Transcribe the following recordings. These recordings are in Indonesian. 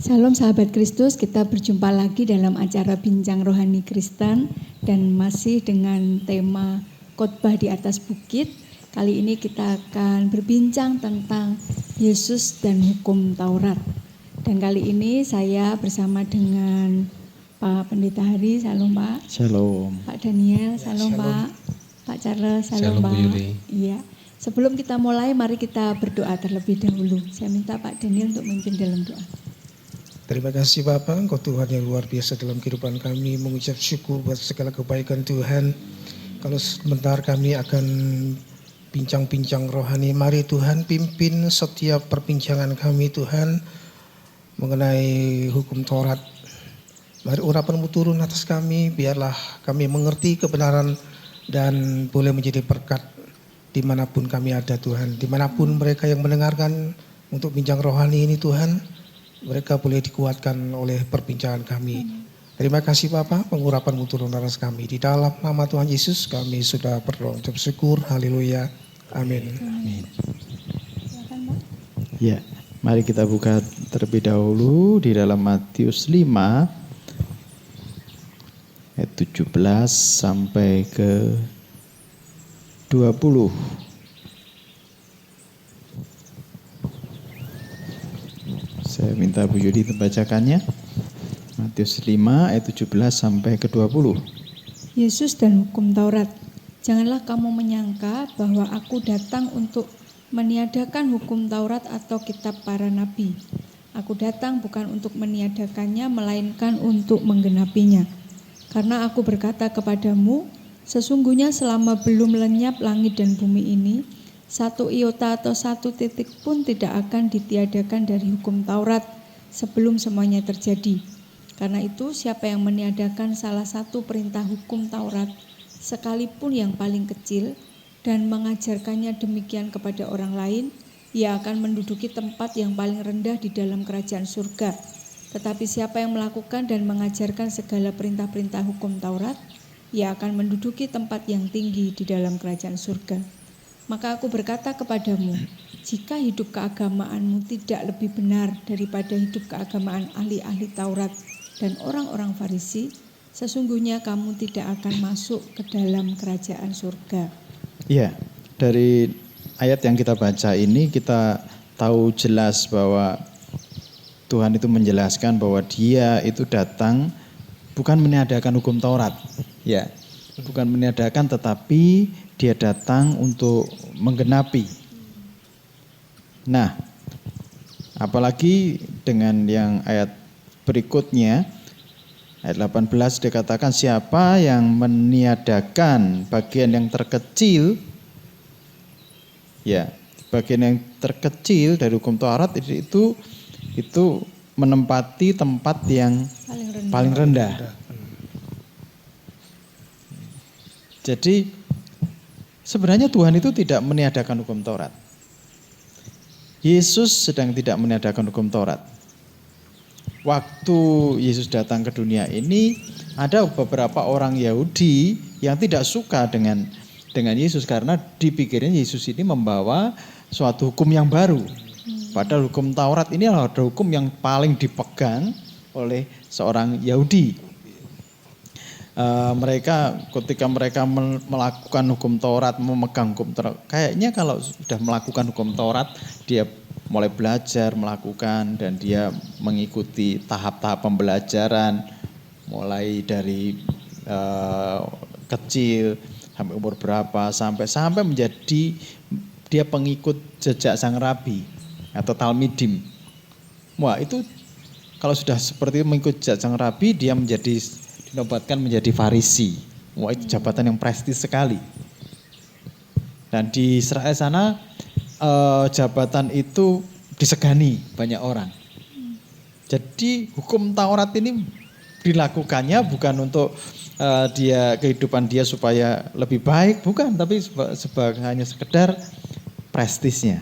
Salam sahabat Kristus, kita berjumpa lagi dalam acara Bincang Rohani Kristen dan masih dengan tema khotbah di atas bukit. Kali ini kita akan berbincang tentang Yesus dan hukum Taurat. Dan kali ini saya bersama dengan Pak Pendeta Hari, salam Pak. Shalom. Pak Daniel, salam Pak. Pak Charles, salam Pak. Iya. Sebelum kita mulai, mari kita berdoa terlebih dahulu. Saya minta Pak Daniel untuk memimpin dalam doa. Terima kasih Bapa, Engkau Tuhan yang luar biasa dalam kehidupan kami, mengucap syukur buat segala kebaikan Tuhan. Kalau sebentar kami akan bincang-bincang rohani, mari Tuhan pimpin setiap perbincangan kami Tuhan mengenai hukum Taurat. Mari urapan-Mu turun atas kami, biarlah kami mengerti kebenaran dan boleh menjadi berkat dimanapun kami ada Tuhan. Dimanapun mereka yang mendengarkan untuk bincang rohani ini Tuhan, mereka boleh dikuatkan oleh perbincangan kami. Terima kasih Bapak, pengurapan-Mu turun atas kami. Di dalam nama Tuhan Yesus kami sudah berdoa untuk syukur. Haleluya. Amin. Amin. Ya, mari kita buka terlebih dahulu di dalam Matius 5 ayat 17 sampai ke 20. Saya minta Bu Yudi membacakannya. Matius 5 ayat 17 sampai ke 20. Yesus dan hukum Taurat. Janganlah kamu menyangka bahwa aku datang untuk meniadakan hukum Taurat atau kitab para nabi. Aku datang bukan untuk meniadakannya, melainkan untuk menggenapinya. Karena aku berkata kepadamu, sesungguhnya selama belum lenyap langit dan bumi ini, satu iota atau satu titik pun tidak akan ditiadakan dari hukum Taurat sebelum semuanya terjadi. Karena itu siapa yang meniadakan salah satu perintah hukum Taurat, sekalipun yang paling kecil, dan mengajarkannya demikian kepada orang lain, ia akan menduduki tempat yang paling rendah di dalam kerajaan surga. Tetapi siapa yang melakukan dan mengajarkan segala perintah-perintah hukum Taurat, ia akan menduduki tempat yang tinggi di dalam kerajaan surga. Maka aku berkata kepadamu, jika hidup keagamaanmu tidak lebih benar daripada hidup keagamaan ahli-ahli Taurat dan orang-orang Farisi, sesungguhnya kamu tidak akan masuk ke dalam kerajaan surga. Ya, dari ayat yang kita baca ini kita tahu jelas bahwa Tuhan itu menjelaskan bahwa Dia itu datang bukan meniadakan hukum Taurat. Ya, bukan meniadakan tetapi Dia datang untuk menggenapi. Nah, apalagi dengan yang ayat berikutnya, ayat 18 dikatakan siapa yang meniadakan bagian yang terkecil, ya, bagian yang terkecil dari hukum Taurat itu menempati tempat yang paling rendah. Jadi sebenarnya Tuhan itu tidak meniadakan hukum Taurat. Yesus sedang tidak meniadakan hukum Taurat. Waktu Yesus datang ke dunia ini, ada beberapa orang Yahudi yang tidak suka dengan Yesus karena dipikirin Yesus ini membawa suatu hukum yang baru. Padahal hukum Taurat ini adalah hukum yang paling dipegang oleh seorang Yahudi. Ketika mereka melakukan hukum Taurat, memegang hukum Taurat, kayaknya kalau sudah melakukan hukum Taurat, dia mulai belajar, melakukan, dan dia mengikuti tahap-tahap pembelajaran, mulai dari kecil sampai umur berapa, sampai menjadi dia pengikut jejak sang rabi atau talmidim. Wah, itu kalau sudah seperti itu mengikut jejak sang rabi, dia dinobatkan menjadi Farisi. Wah, itu jabatan yang prestis sekali. Dan di Israel sana jabatan itu disegani banyak orang. Jadi hukum Taurat ini dilakukannya bukan untuk kehidupan dia supaya lebih baik, bukan, tapi hanya sekedar prestisnya.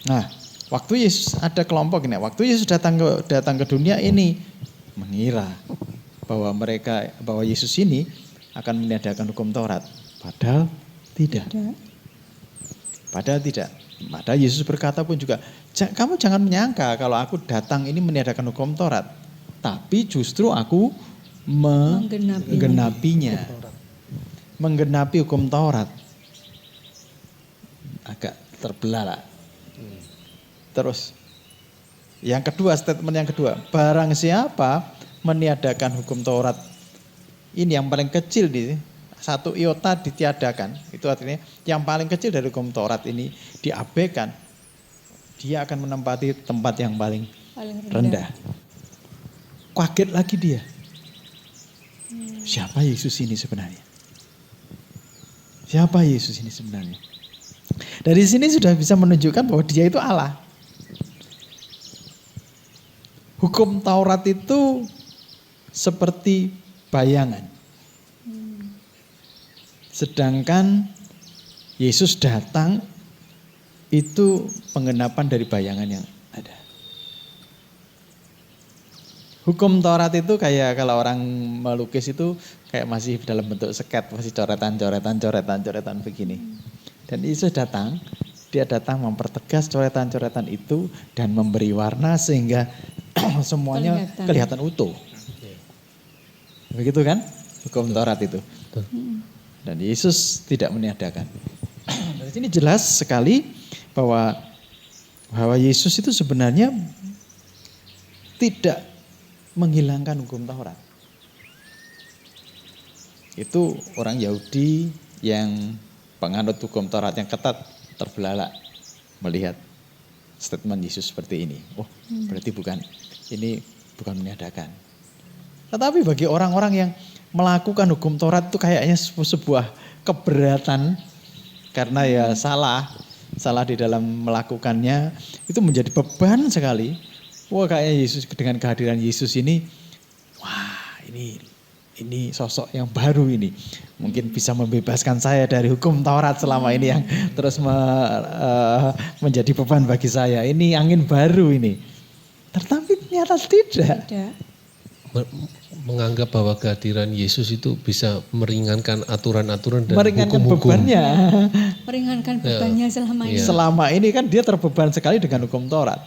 Nah, waktu Yesus ada kelompok ini, waktu Yesus datang ke dunia ini, mengira bahwa Yesus ini akan meniadakan hukum Taurat, padahal tidak. Padahal tidak. Padahal Yesus berkata pun juga, kamu jangan menyangka kalau aku datang ini meniadakan hukum Taurat. Tapi justru aku menggenapinya. Menggenapi hukum Taurat. Agak terbelalak. Terus yang kedua, statement yang kedua, barang siapa meniadakan hukum Taurat, ini yang paling kecil di 1 iota ditiadakan, itu artinya yang paling kecil dari hukum Taurat ini diabaikan, dia akan menempati tempat yang paling rendah. Kaget lagi dia. Siapa Yesus ini sebenarnya? Siapa Yesus ini sebenarnya? Dari sini sudah bisa menunjukkan bahwa dia itu Allah. Hukum Taurat itu seperti bayangan. Sedangkan Yesus datang itu penggenapan dari bayangan yang ada. Hukum Taurat itu kayak kalau orang melukis itu kayak masih dalam bentuk sket, masih coretan begini. Dan Yesus datang, dia datang mempertegas coretan-coretan itu dan memberi warna sehingga semuanya kelihatan utuh. Begitu kan? Hukum Taurat itu. Dan Yesus tidak meniadakan. Dari sini jelas sekali bahwa Yesus itu sebenarnya tidak menghilangkan hukum Taurat. Itu orang Yahudi yang penganut hukum Taurat yang ketat terbelalak melihat statement Yesus seperti ini. Oh, berarti ini bukan meniadakan. Tetapi bagi orang-orang yang melakukan hukum Taurat itu kayaknya sebuah keberatan karena ya salah di dalam melakukannya, itu menjadi beban sekali. Wah, kayaknya Yesus dengan kehadiran Yesus ini, wah ini sosok yang baru ini. Mungkin bisa membebaskan saya dari hukum Taurat selama ini yang terus menjadi beban bagi saya. Ini angin baru ini. Tetapi ternyata tidak. Menganggap bahwa kehadiran Yesus itu bisa meringankan aturan-aturan dan meringankan hukum-hukum. Bebannya. Meringankan bebannya selama ini. Selama ini kan dia terbeban sekali dengan hukum Taurat.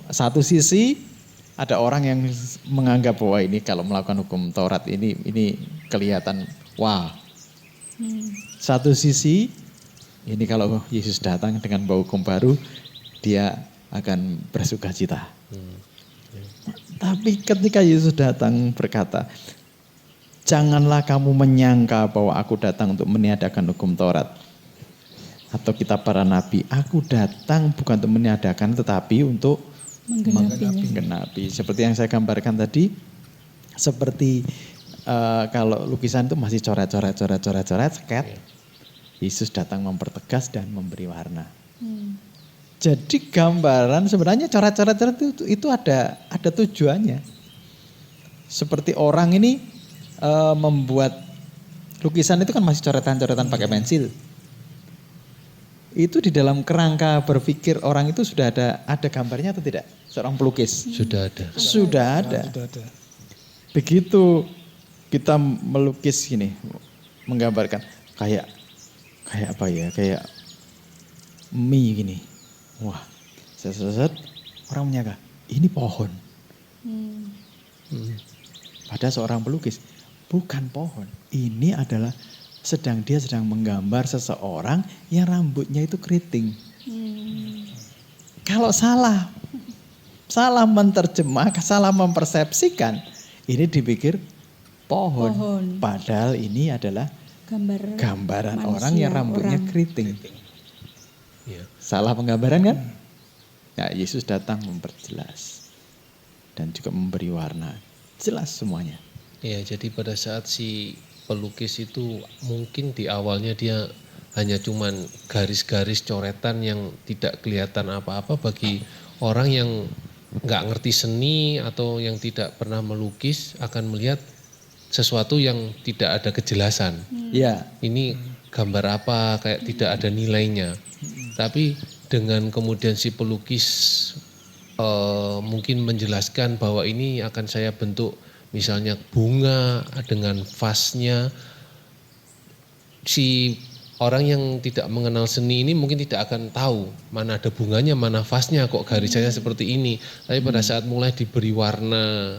Satu sisi ada orang yang menganggap bahwa ini kalau melakukan hukum Taurat ini kelihatan wah. Satu sisi ini kalau Yesus datang dengan bawa hukum baru, dia akan bersukacita. Tapi ketika Yesus datang berkata, janganlah kamu menyangka bahwa aku datang untuk meniadakan hukum Taurat atau kitab para nabi. Aku datang bukan untuk meniadakan tetapi untuk menggenapi. Seperti yang saya gambarkan tadi, seperti kalau lukisan itu masih coret, sket. Yesus datang mempertegas dan memberi warna. Jadi gambaran sebenarnya coret-coret itu ada tujuannya. Seperti orang ini membuat lukisan itu kan masih coretan-coretan pakai pensil. Itu di dalam kerangka berpikir orang itu sudah ada gambarnya atau tidak? Seorang pelukis. Sudah ada. Begitu kita melukis gini, menggambarkan kayak apa ya? Kayak mie gini. Wah, set orang menyangka ini pohon. Pada seorang pelukis, bukan pohon. Ini adalah dia sedang menggambar seseorang yang rambutnya itu keriting. Kalau salah menerjemah, salah mempersepsikan, ini dipikir pohon. Padahal ini adalah gambaran manusia, orang yang rambutnya keriting. Salah penggambaran kan? Nah, Yesus datang memperjelas dan juga memberi warna. Jelas semuanya. Ya, jadi pada saat si pelukis itu mungkin di awalnya dia hanya cuman garis-garis coretan yang tidak kelihatan apa-apa bagi orang yang nggak ngerti seni atau yang tidak pernah melukis akan melihat sesuatu yang tidak ada kejelasan. Ya. Ini gambar apa, kayak tidak ada nilainya. Tapi dengan kemudian si pelukis mungkin menjelaskan bahwa ini akan saya bentuk misalnya bunga dengan vasnya, si orang yang tidak mengenal seni ini mungkin tidak akan tahu mana ada bunganya, mana vasnya, kok garisannya seperti ini. Tapi pada saat mulai diberi warna,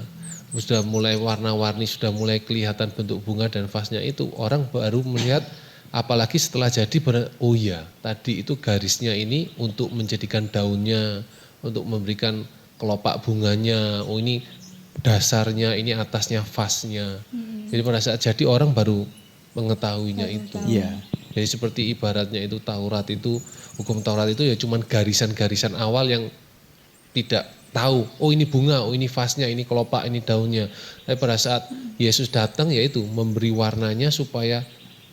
sudah mulai warna-warni, sudah mulai kelihatan bentuk bunga dan vasnya itu, orang baru melihat, apalagi setelah jadi, oh iya tadi itu garisnya ini untuk menjadikan daunnya, untuk memberikan kelopak bunganya, oh ini dasarnya, ini atasnya vasnya. Jadi pada saat jadi orang baru mengetahuinya itu. Iya. Jadi seperti ibaratnya itu Taurat itu, hukum Taurat itu ya cuman garisan-garisan awal yang tidak tahu, oh ini bunga, oh ini vasnya, ini kelopak, ini daunnya. Tapi pada saat Yesus datang yaitu memberi warnanya supaya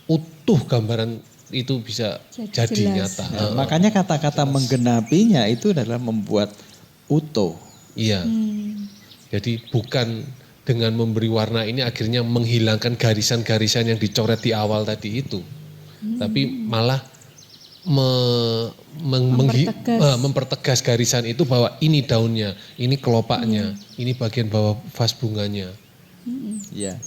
utuh gambaran itu bisa jadi jelas. nyata. Nah, makanya kata-kata menggenapinya itu adalah membuat utuh. Iya. Jadi bukan dengan memberi warna ini akhirnya menghilangkan garisan-garisan yang dicoret di awal tadi itu. Tapi malah mempertegas garisan itu bahwa ini daunnya, ini kelopaknya, ini bagian bawah vas bunganya. Ya.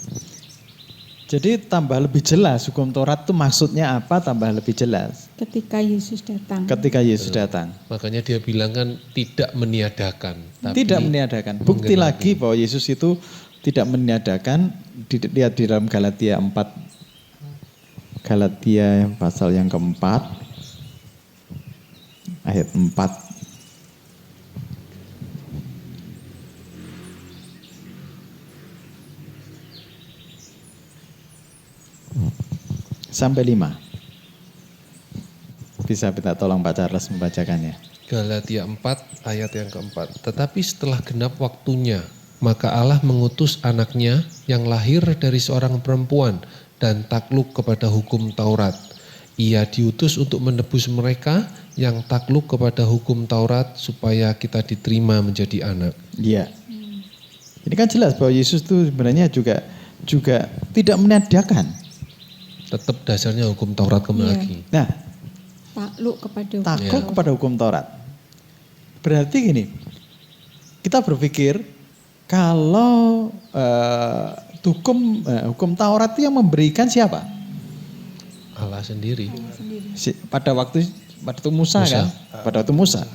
Jadi tambah lebih jelas hukum Taurat itu maksudnya apa, tambah lebih jelas Ketika Yesus datang. ketika Yesus datang. Makanya dia bilang kan tidak meniadakan. Tapi Tidak meniadakan. Bukti lagi bahwa Yesus itu tidak meniadakan, dilihat di dalam Galatia 4. Galatia pasal yang keempat, ayat 4. Sampai 5. Bisa minta tolong Pak Charles membacakannya. Galatia 4 ayat yang keempat. Tetapi setelah genap waktunya, maka Allah mengutus anaknya yang lahir dari seorang perempuan dan takluk kepada hukum Taurat. Ia diutus untuk menebus mereka yang takluk kepada hukum Taurat supaya kita diterima menjadi anak. Iya. Ini kan jelas bahwa Yesus itu sebenarnya juga tidak meniadakan. Tetap dasarnya hukum Taurat kembali Iya. lagi. Nah, Takluk kepada hukum takluk Taurat. kepada hukum Taurat. Berarti gini, kita berpikir kalau hukum Taurat itu yang memberikan siapa? Allah sendiri. Pada waktu Musa kan? Pada waktu Musa.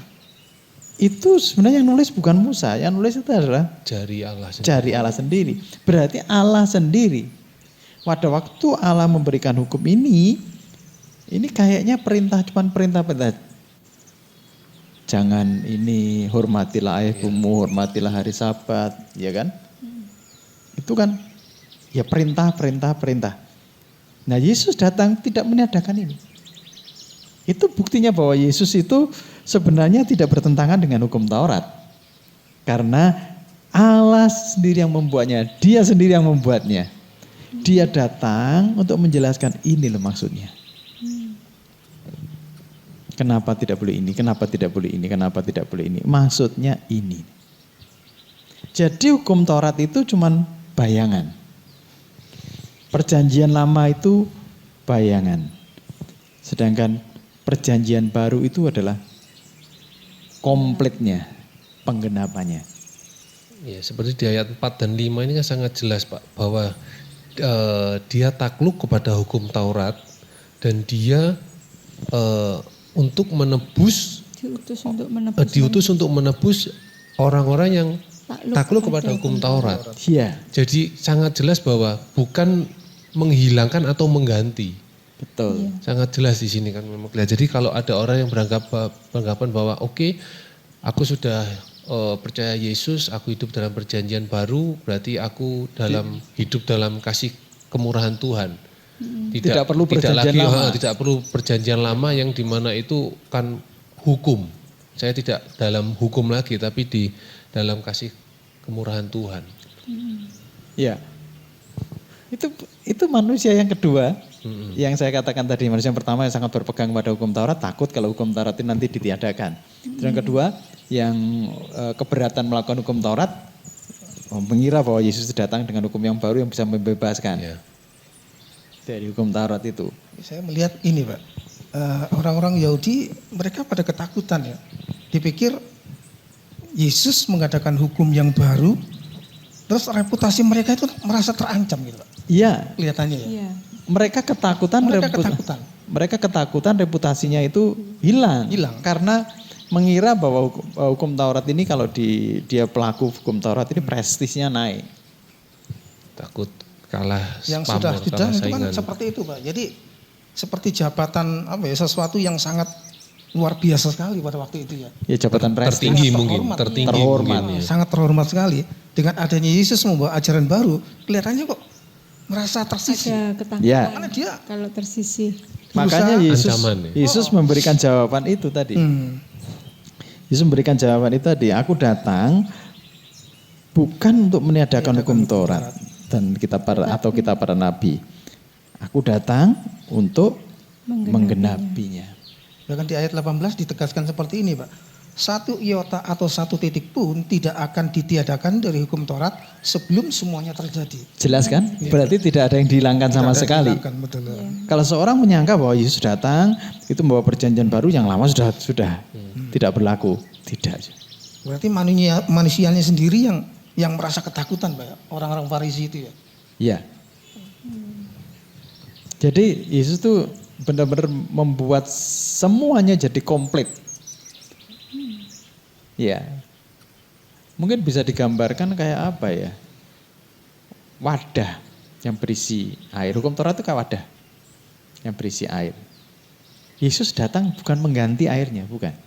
Itu sebenarnya yang nulis bukan Musa, yang nulis itu adalah Jari Allah sendiri. jari Allah sendiri. Berarti Allah sendiri. Pada waktu Allah memberikan hukum ini kayaknya cuman perintah. Jangan ini, hormatilah ayah ibumu, hormatilah hari Sabat, ya kan? Itu kan ya perintah. Nah, Yesus datang tidak meniadakan ini. Itu buktinya bahwa Yesus itu sebenarnya tidak bertentangan dengan hukum Taurat. Karena Allah sendiri yang membuatnya, Dia sendiri yang membuatnya. Dia datang untuk menjelaskan ini loh maksudnya. Kenapa tidak boleh ini, kenapa tidak boleh ini, kenapa tidak boleh ini. Maksudnya ini. Jadi hukum Taurat itu cuman bayangan. Perjanjian lama itu bayangan. Sedangkan perjanjian baru itu adalah komplitnya, penggenapannya. Ya, seperti di ayat 4 dan 5 ini kan sangat jelas Pak, bahwa dia takluk kepada hukum Taurat dan dia diutus untuk menebus orang-orang yang takluk kepada hukum Taurat. Iya. Jadi sangat jelas bahwa bukan menghilangkan atau mengganti. Betul. Sangat jelas di sini kan memang kelihatan. Jadi kalau ada orang yang beranggapan bahwa oke, aku sudah percaya Yesus, aku hidup dalam perjanjian baru, berarti aku hidup dalam kasih kemurahan Tuhan. Tidak perlu perjanjian lama. Tidak perlu perjanjian lama yang dimana itu kan hukum. Saya tidak dalam hukum lagi, tapi di dalam kasih kemurahan Tuhan. Ya, itu manusia yang kedua, yang saya katakan tadi, manusia yang pertama yang sangat berpegang pada hukum Taurat, takut kalau hukum Taurat itu nanti ditiadakan. Terus yang kedua, yang keberatan melakukan hukum Taurat, mengira bahwa Yesus datang dengan hukum yang baru yang bisa membebaskan dari hukum Taurat itu. Saya melihat ini Pak, orang-orang Yahudi mereka pada ketakutan ya, dipikir Yesus mengadakan hukum yang baru, terus reputasi mereka itu merasa terancam gitu Pak. Iya. Kelihatannya ya. Iya. Mereka ketakutan. Mereka ketakutan. mereka ketakutan reputasinya itu hilang. Karena mengira bahwa hukum Taurat ini kalau dia pelaku hukum Taurat ini prestisnya naik. Takut kalah Yang pamor, sudah kalah itu kan saingan. seperti itu Pak. Jadi seperti jabatan sesuatu yang sangat luar biasa sekali pada waktu itu ya. Ya jabatan prestis. Tertinggi Sangat mungkin, terhormat. tertinggi Terhormat. mungkin ya. Sangat terhormat sekali. Dengan adanya Yesus membawa ajaran baru, kelihatannya kok merasa tersisih. Ada ketakutan Ya. Karena dia kalau tersisih. Makanya Ancaman ya. Yesus memberikan jawaban itu tadi. Yesus memberikan jawaban itu tadi. Aku datang bukan untuk meniadakan hukum Taurat dan kitab para nabi. Aku datang untuk menggenapinya. bahkan di ayat 18 ditegaskan seperti ini Pak. 1 iota atau 1 titik pun tidak akan ditiadakan dari hukum Taurat sebelum semuanya terjadi. Jelas kan? Berarti tidak ada yang dihilangkan sama Tidak ada sekali. dihilangkan, betul. Kalau seorang menyangka bahwa Yesus datang itu membawa perjanjian baru yang lama sudah tidak berlaku, tidak. Berarti manusianya sendiri yang merasa ketakutan Pak, orang-orang Farisi itu ya. Iya. Jadi Yesus tuh benar-benar membuat semuanya jadi komplit. Ya. Mungkin bisa digambarkan kayak apa ya? Wadah yang berisi air. Hukum Taurat itu kayak wadah yang berisi air. Yesus datang bukan mengganti airnya, bukan.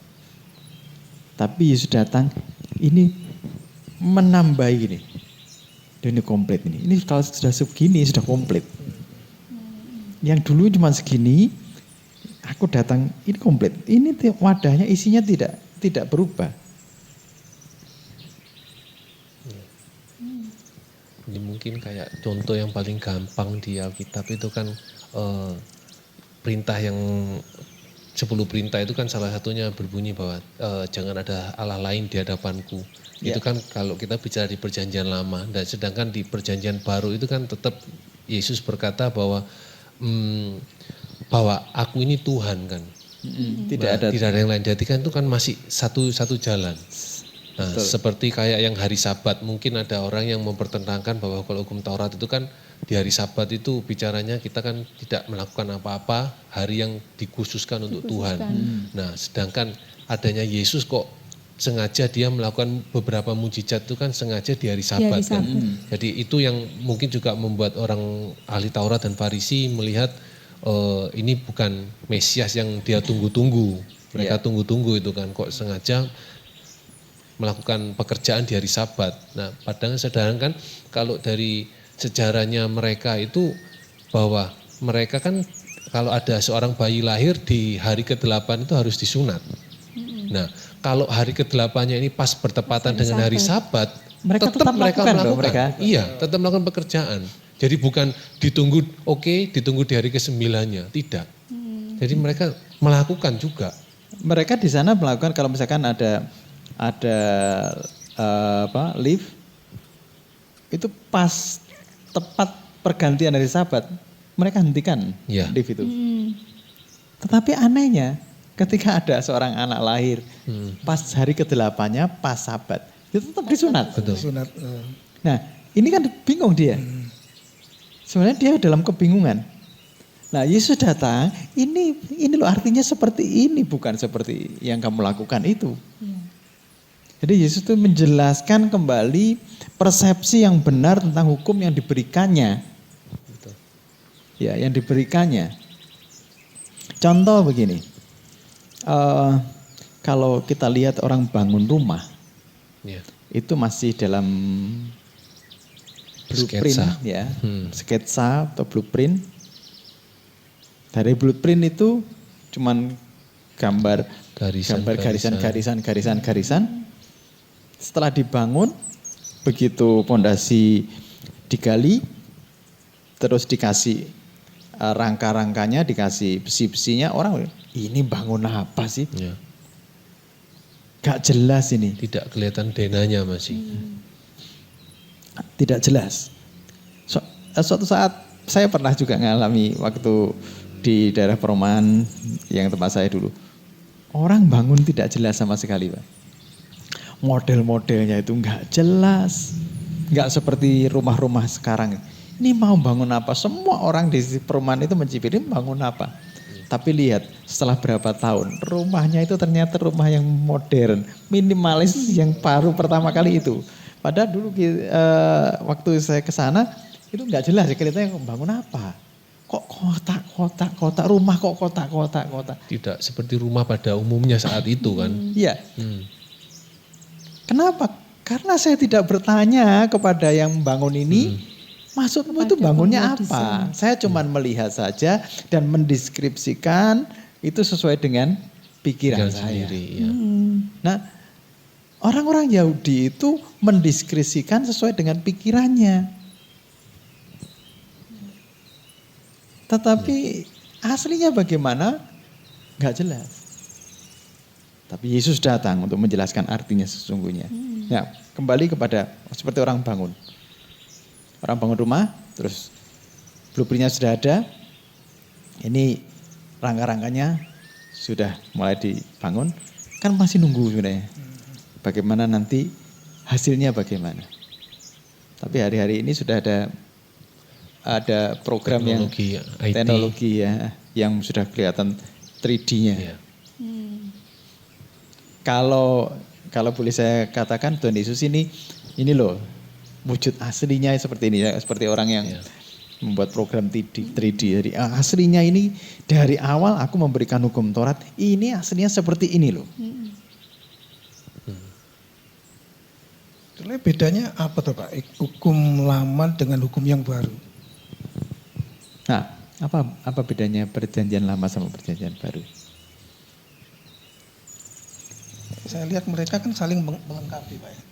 Tapi Yesus datang ini menambahi ini. Dan ini komplit ini. Ini kalau sudah segini sudah komplit. Yang dulu cuma segini, aku datang ini komplit. Ini wadahnya isinya tidak berubah. Ini mungkin kayak contoh yang paling gampang di Alkitab itu kan perintah yang 10 perintah itu kan salah satunya berbunyi bahwa jangan ada Allah lain di hadapanku. Itu kan kalau kita bicara di perjanjian lama, dan sedangkan di perjanjian baru itu kan tetap Yesus berkata bahwa aku ini Tuhan kan. Tidak ada yang lain. Jadi kan itu kan masih satu jalan. Nah, seperti kayak yang hari Sabat, mungkin ada orang yang mempertentangkan bahwa kalau hukum Taurat itu kan di hari Sabat itu bicaranya kita kan tidak melakukan apa-apa, hari yang dikhususkan untuk Tuhan. Nah, sedangkan adanya Yesus kok sengaja dia melakukan beberapa mujizat itu kan sengaja di hari Sabat kan. Jadi itu yang mungkin juga membuat orang ahli Taurat dan Farisi melihat ini bukan Mesias yang dia tunggu-tunggu. Mereka tunggu-tunggu itu kan kok sengaja melakukan pekerjaan di hari Sabat. Nah, padahal sedangkan kalau dari sejarahnya mereka itu bahwa mereka kan kalau ada seorang bayi lahir di hari ke-8 itu harus disunat. Nah, kalau hari ke-8-nya ini pas bertepatan dengan hari Sabat, mereka tetap mereka melakukan. melakukan. Iya, tetap melakukan pekerjaan. Jadi bukan ditunggu ditunggu di hari ke-9-nya, tidak. Jadi mereka melakukan juga. Mereka di sana melakukan kalau misalkan ada lift itu pas tepat pergantian hari Sabat mereka hentikan lift itu. Tetapi anehnya ketika ada seorang anak lahir pas hari ke-8-nya pas Sabat itu tetap disunat. Disunat. Nah ini kan bingung dia. Sebenarnya dia dalam kebingungan. Nah Yesus datang ini loh artinya seperti ini bukan seperti yang kamu lakukan itu. Jadi Yesus itu menjelaskan kembali persepsi yang benar tentang hukum yang diberikannya. Betul. Ya, yang diberikannya. Contoh begini, kalau kita lihat orang bangun rumah, itu masih dalam blueprint, sketsa atau blueprint. Dari blueprint itu cuman gambar garisan. Setelah dibangun, begitu pondasi digali, terus dikasih rangka-rangkanya, dikasih besi-besinya, orang ini bangun apa sih? Gak jelas ini. Tidak kelihatan denanya masih. Tidak jelas. Suatu saat saya pernah juga ngalami waktu di daerah perumahan yang tempat saya dulu. Orang bangun tidak jelas sama sekali, Pak. Model-modelnya itu nggak jelas, nggak seperti rumah-rumah sekarang. Ini mau bangun apa? Semua orang di perumahan itu mencibir ini bangun apa? Tapi lihat setelah berapa tahun rumahnya itu ternyata rumah yang modern, minimalis yang baru pertama kali itu. Padahal dulu waktu saya ke sana itu nggak jelas ya kelihatannya bangun apa. Kok kotak, rumah kok kotak. Tidak seperti rumah pada umumnya saat itu kan. Iya. Kenapa? Karena saya tidak bertanya kepada yang bangun ini, maksudmu itu bangunnya apa? Saya cuma melihat saja dan mendeskripsikan itu sesuai dengan pikiran saya. Sendiri, ya. Nah, orang-orang Yahudi itu mendeskripsikan sesuai dengan pikirannya. Tetapi aslinya bagaimana? Gak jelas. Tapi Yesus datang untuk menjelaskan artinya sesungguhnya. Ya, kembali kepada seperti orang bangun. Orang bangun rumah, terus blueprintnya sudah ada. Ini rangka-rangkanya sudah mulai dibangun. Kan masih nunggu sebenarnya. Bagaimana nanti hasilnya bagaimana. Tapi hari-hari ini sudah ada program teknologi, yang IT. teknologi ya yang sudah kelihatan 3D-nya. Ya. Kalau boleh saya katakan Tuhan Yesus ini loh wujud aslinya seperti ini ya, seperti orang yang membuat program 3D. Jadi aslinya ini dari awal aku memberikan hukum Taurat, ini aslinya seperti ini loh. Sebenarnya bedanya apa tuh Pak? Hukum lama dengan hukum yang baru. Nah, apa bedanya perjanjian lama sama perjanjian baru? Saya lihat mereka kan saling melengkapi Pak ya.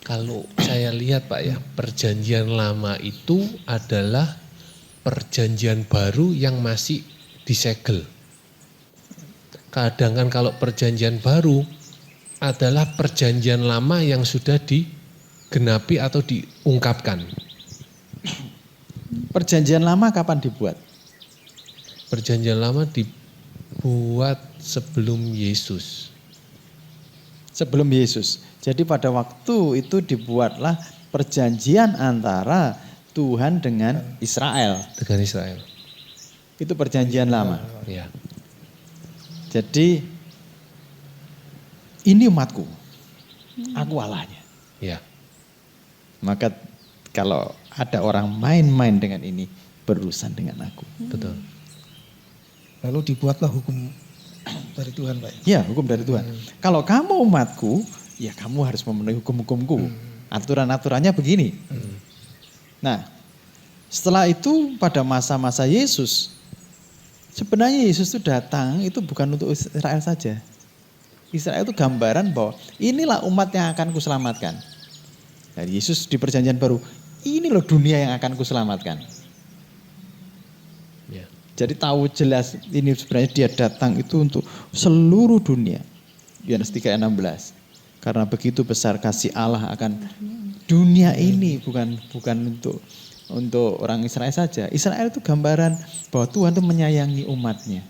Kalau saya lihat Pak ya, perjanjian lama itu adalah perjanjian baru yang masih disegel. Kadang kan kalau perjanjian baru adalah perjanjian lama yang sudah digenapi atau diungkapkan. Perjanjian lama kapan dibuat? Perjanjian lama dibuat sebelum Yesus. Sebelum Yesus. Jadi pada waktu itu dibuatlah perjanjian antara Tuhan dengan Israel. Dengan Israel. Itu perjanjian lama. Ya. Jadi ini umatku. Aku Allahnya. Ya. Maka kalau ada orang main-main dengan ini, berurusan dengan aku. Betul. Lalu dibuatlah hukum dari Tuhan Pak. Ya, hukum dari Tuhan. Kalau kamu umatku, ya kamu harus memenuhi hukum-hukumku. Aturan-aturannya begini. Nah, setelah itu pada masa-masa Yesus, sebenarnya Yesus itu datang itu bukan untuk Israel saja. Israel itu gambaran bahwa inilah umat yang akan kuselamatkan. Dan Yesus di perjanjian baru, ini loh dunia yang akan kuselamatkan. Ya. Jadi tahu jelas ini sebenarnya dia datang itu untuk seluruh dunia. Yohanes 3:16. Karena begitu besar kasih Allah akan dunia ini, bukan untuk orang Israel saja. Israel itu gambaran bahwa Tuhan itu menyayangi umatnya.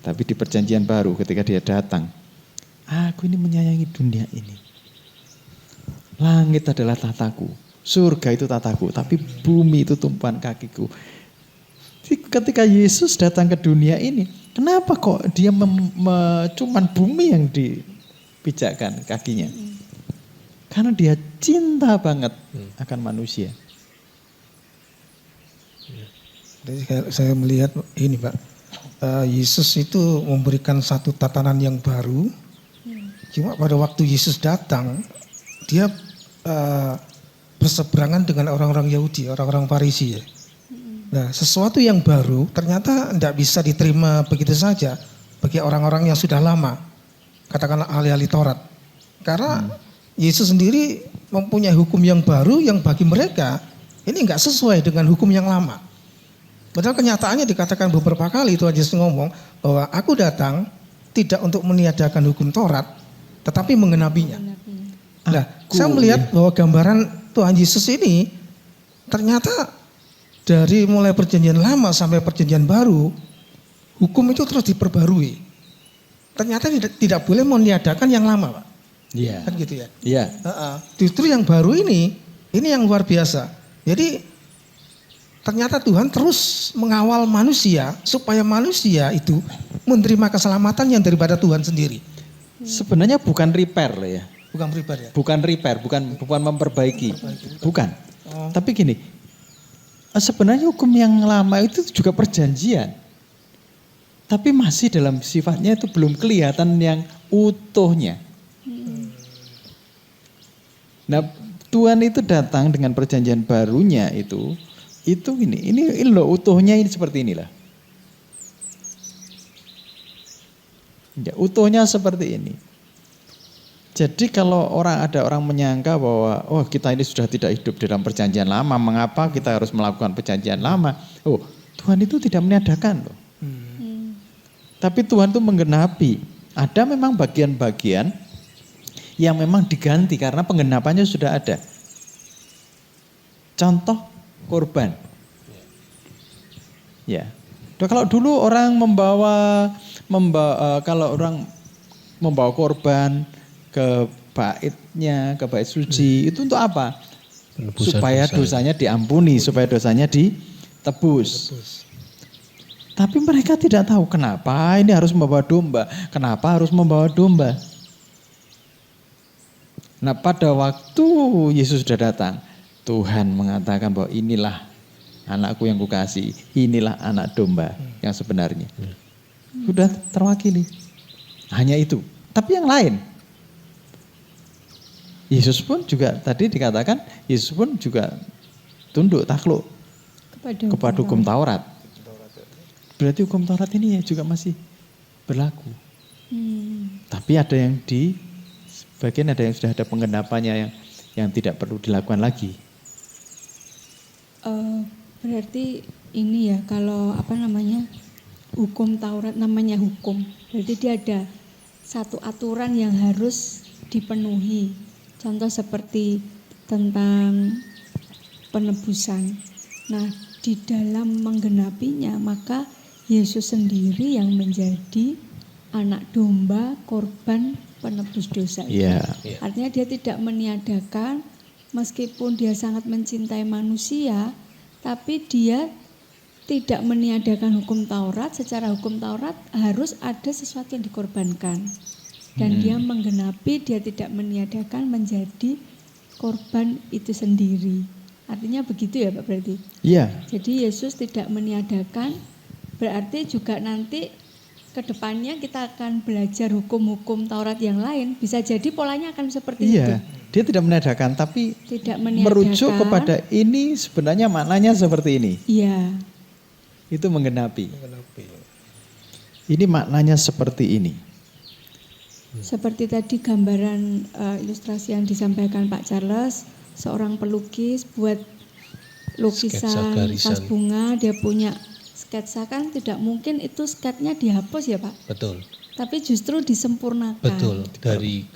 Tapi di perjanjian baru ketika dia datang, aku ini menyayangi dunia ini. Langit adalah tataku, surga itu tataku, tapi bumi itu tumpuan kakiku. Ketika Yesus datang ke dunia ini, kenapa kok dia cuman bumi yang dipijakkan kakinya? Karena dia cinta banget akan manusia. Jadi saya melihat ini Pak, Yesus itu memberikan satu tatanan yang baru. Cuma pada waktu Yesus datang, dia berseberangan dengan orang-orang Yahudi, orang-orang Farisi ya. Nah, sesuatu yang baru ternyata tidak bisa diterima begitu saja bagi orang-orang yang sudah lama, katakanlah ahli-ahli Taurat. Karena Yesus sendiri mempunyai hukum yang baru yang bagi mereka ini enggak sesuai dengan hukum yang lama. Padahal kenyataannya dikatakan beberapa kali Tuhan Yesus ngomong bahwa aku datang tidak untuk meniadakan hukum Taurat, tetapi mengenapinya. Nah, saya melihat bahwa gambaran Tuhan Yesus ini ternyata dari mulai perjanjian lama sampai perjanjian baru, hukum itu terus diperbarui. Ternyata tidak boleh meniadakan yang lama, Pak. Iya. Kan gitu ya. Iya. Justru yang baru ini yang luar biasa. Jadi ternyata Tuhan terus mengawal manusia supaya manusia itu menerima keselamatan yang daripada Tuhan sendiri. Sebenarnya bukan repair loh ya. Bukan pribadi ya. Bukan repair, bukan memperbaiki. Bukan. Tapi gini, sebenarnya hukum yang lama itu juga perjanjian. Tapi masih dalam sifatnya itu belum kelihatan yang utuhnya. Nah, Tuhan itu datang dengan perjanjian barunya itu ini loh utuhnya ini seperti inilah. Ya, utuhnya seperti ini. Jadi kalau ada orang menyangka bahwa kita ini sudah tidak hidup dalam perjanjian lama, mengapa kita harus melakukan perjanjian lama? Oh, Tuhan itu tidak meniadakan loh. Tapi Tuhan itu menggenapi. Ada memang bagian-bagian yang memang diganti karena penggenapannya sudah ada. Contoh korban. Ya. Kalau dulu orang membawa korban ke bait suci, itu untuk apa? Penebusan Supaya dosanya diampuni, supaya dosanya ditebus. Tapi mereka tidak tahu kenapa ini harus membawa domba, kenapa harus membawa domba. Nah, pada waktu Yesus sudah datang, Tuhan mengatakan bahwa inilah anakku yang kukasihi, inilah anak domba yang sebenarnya. Sudah terwakili. Hanya itu. Tapi yang lain, Yesus pun juga tadi dikatakan, Yesus pun juga tunduk takluk kepada hukum Taurat. Berarti hukum Taurat ini juga masih berlaku. Tapi ada yang sebagian ada yang sudah ada penggenapannya yang tidak perlu dilakukan lagi. Berarti ini ya kalau hukum Taurat namanya hukum. Berarti dia ada satu aturan yang harus dipenuhi. Contoh seperti tentang penebusan. Nah, di dalam menggenapinya maka Yesus sendiri yang menjadi anak domba korban penebus dosa. Yeah. Artinya dia tidak meniadakan meskipun dia sangat mencintai manusia, tapi dia tidak meniadakan hukum Taurat. Secara hukum Taurat harus ada sesuatu yang dikorbankan. Dan dia menggenapi, dia tidak meniadakan menjadi korban itu sendiri. Artinya begitu ya Pak berarti? Iya. Jadi Yesus tidak meniadakan, berarti juga nanti ke depannya kita akan belajar hukum-hukum Taurat yang lain. Bisa jadi polanya akan seperti itu. Iya, dia tidak meniadakan tapi Tidak meniadakan. merujuk kepada ini sebenarnya maknanya seperti ini. Iya. Itu menggenapi. Ini maknanya seperti ini. Seperti tadi gambaran ilustrasi yang disampaikan Pak Charles, seorang pelukis buat lukisan vas bunga, dia punya sketsa, kan tidak mungkin itu sketnya dihapus ya Pak. Betul. Tapi justru disempurnakan. Betul. Dari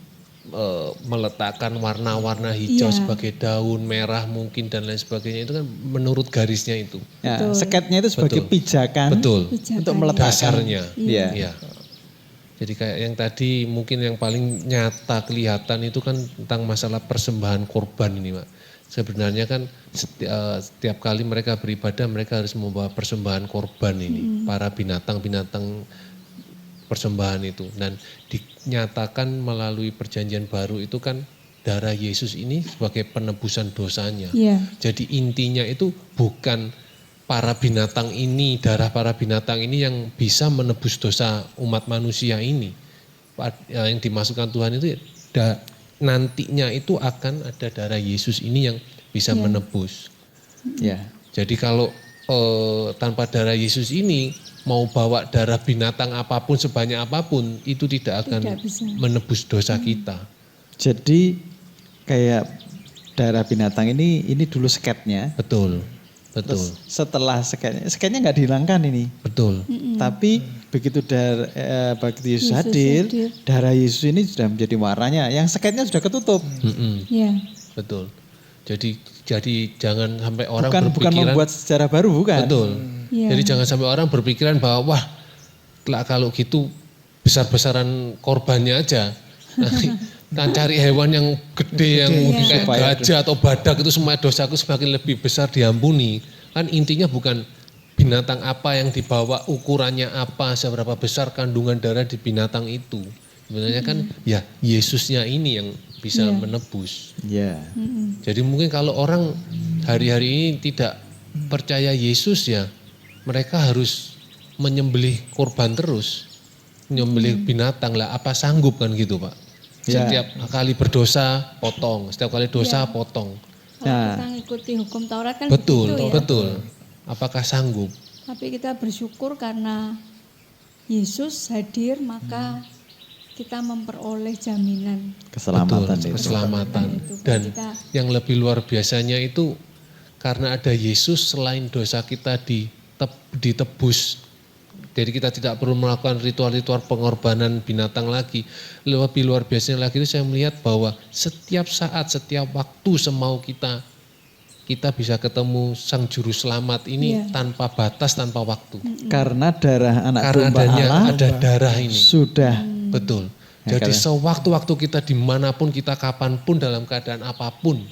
meletakkan warna-warna hijau sebagai daun, merah mungkin dan lain sebagainya itu kan menurut garisnya itu. Ya, sketnya itu sebagai pijakan. Betul. Untuk meletakkan dasarnya. Iya. Ya. Jadi kayak yang tadi mungkin yang paling nyata kelihatan itu kan tentang masalah persembahan korban ini Pak. Sebenarnya kan setiap kali mereka beribadah mereka harus membawa persembahan korban ini. Para binatang-binatang persembahan itu. Dan dinyatakan melalui perjanjian baru itu kan darah Yesus ini sebagai penebusan dosanya. Iya. Jadi intinya itu bukan para binatang ini, darah para binatang ini yang bisa menebus dosa umat manusia ini. Yang dimasukkan Tuhan itu nantinya itu akan ada darah Yesus ini yang bisa menebus. Ya. Jadi kalau tanpa darah Yesus ini mau bawa darah binatang apapun sebanyak apapun itu tidak akan menebus dosa kita. Jadi kayak darah binatang ini dulu sketnya. Betul. Betul. Terus setelah sketnya nggak dihilangkan ini. Betul. Tapi begitu Yesus hadir, darah Yesus ini sudah menjadi warnanya. Yang sketnya sudah ketutup. Iya. Betul. Jadi jangan sampai orang bukan berpikiran membuat sejarah baru, bukan. Betul. Ya. Jadi jangan sampai orang berpikiran bahwa wah kalau gitu besar-besaran korbannya aja. Nah, cari hewan yang gede yang mungkin kayak gajah atau badak itu semua dosaku semakin lebih besar diampuni. Kan intinya bukan binatang apa yang dibawa, ukurannya apa, seberapa besar kandungan darah di binatang itu. Sebenarnya kan ya Yesusnya ini yang bisa menebus. Ya. Jadi mungkin kalau orang hari-hari ini tidak percaya Yesus ya, mereka harus menyembelih korban terus. Menyembelih binatang lah, apa sanggup kan gitu Pak. Ya. Setiap kali berdosa potong, setiap kali dosa potong. Kalau kita ngikuti hukum Taurat kan Betul, begitu ya. betul. Apakah sanggup? Tapi kita bersyukur karena Yesus hadir, maka kita memperoleh jaminan. Keselamatan Betul, itu. keselamatan. Itu. Dan Kita- yang lebih luar biasanya itu karena ada Yesus, selain dosa kita ditebus. Jadi kita tidak perlu melakukan ritual-ritual pengorbanan binatang lagi. Lebih luar biasanya lagi itu saya melihat bahwa setiap saat, setiap waktu semau kita bisa ketemu Sang Juru Selamat ini tanpa batas, tanpa waktu. Karena darah anak Karena domba adanya Allah ada darah ini. sudah Betul. Ya, Jadi karena- sewaktu-waktu kita dimanapun kita, kapanpun, dalam keadaan apapun,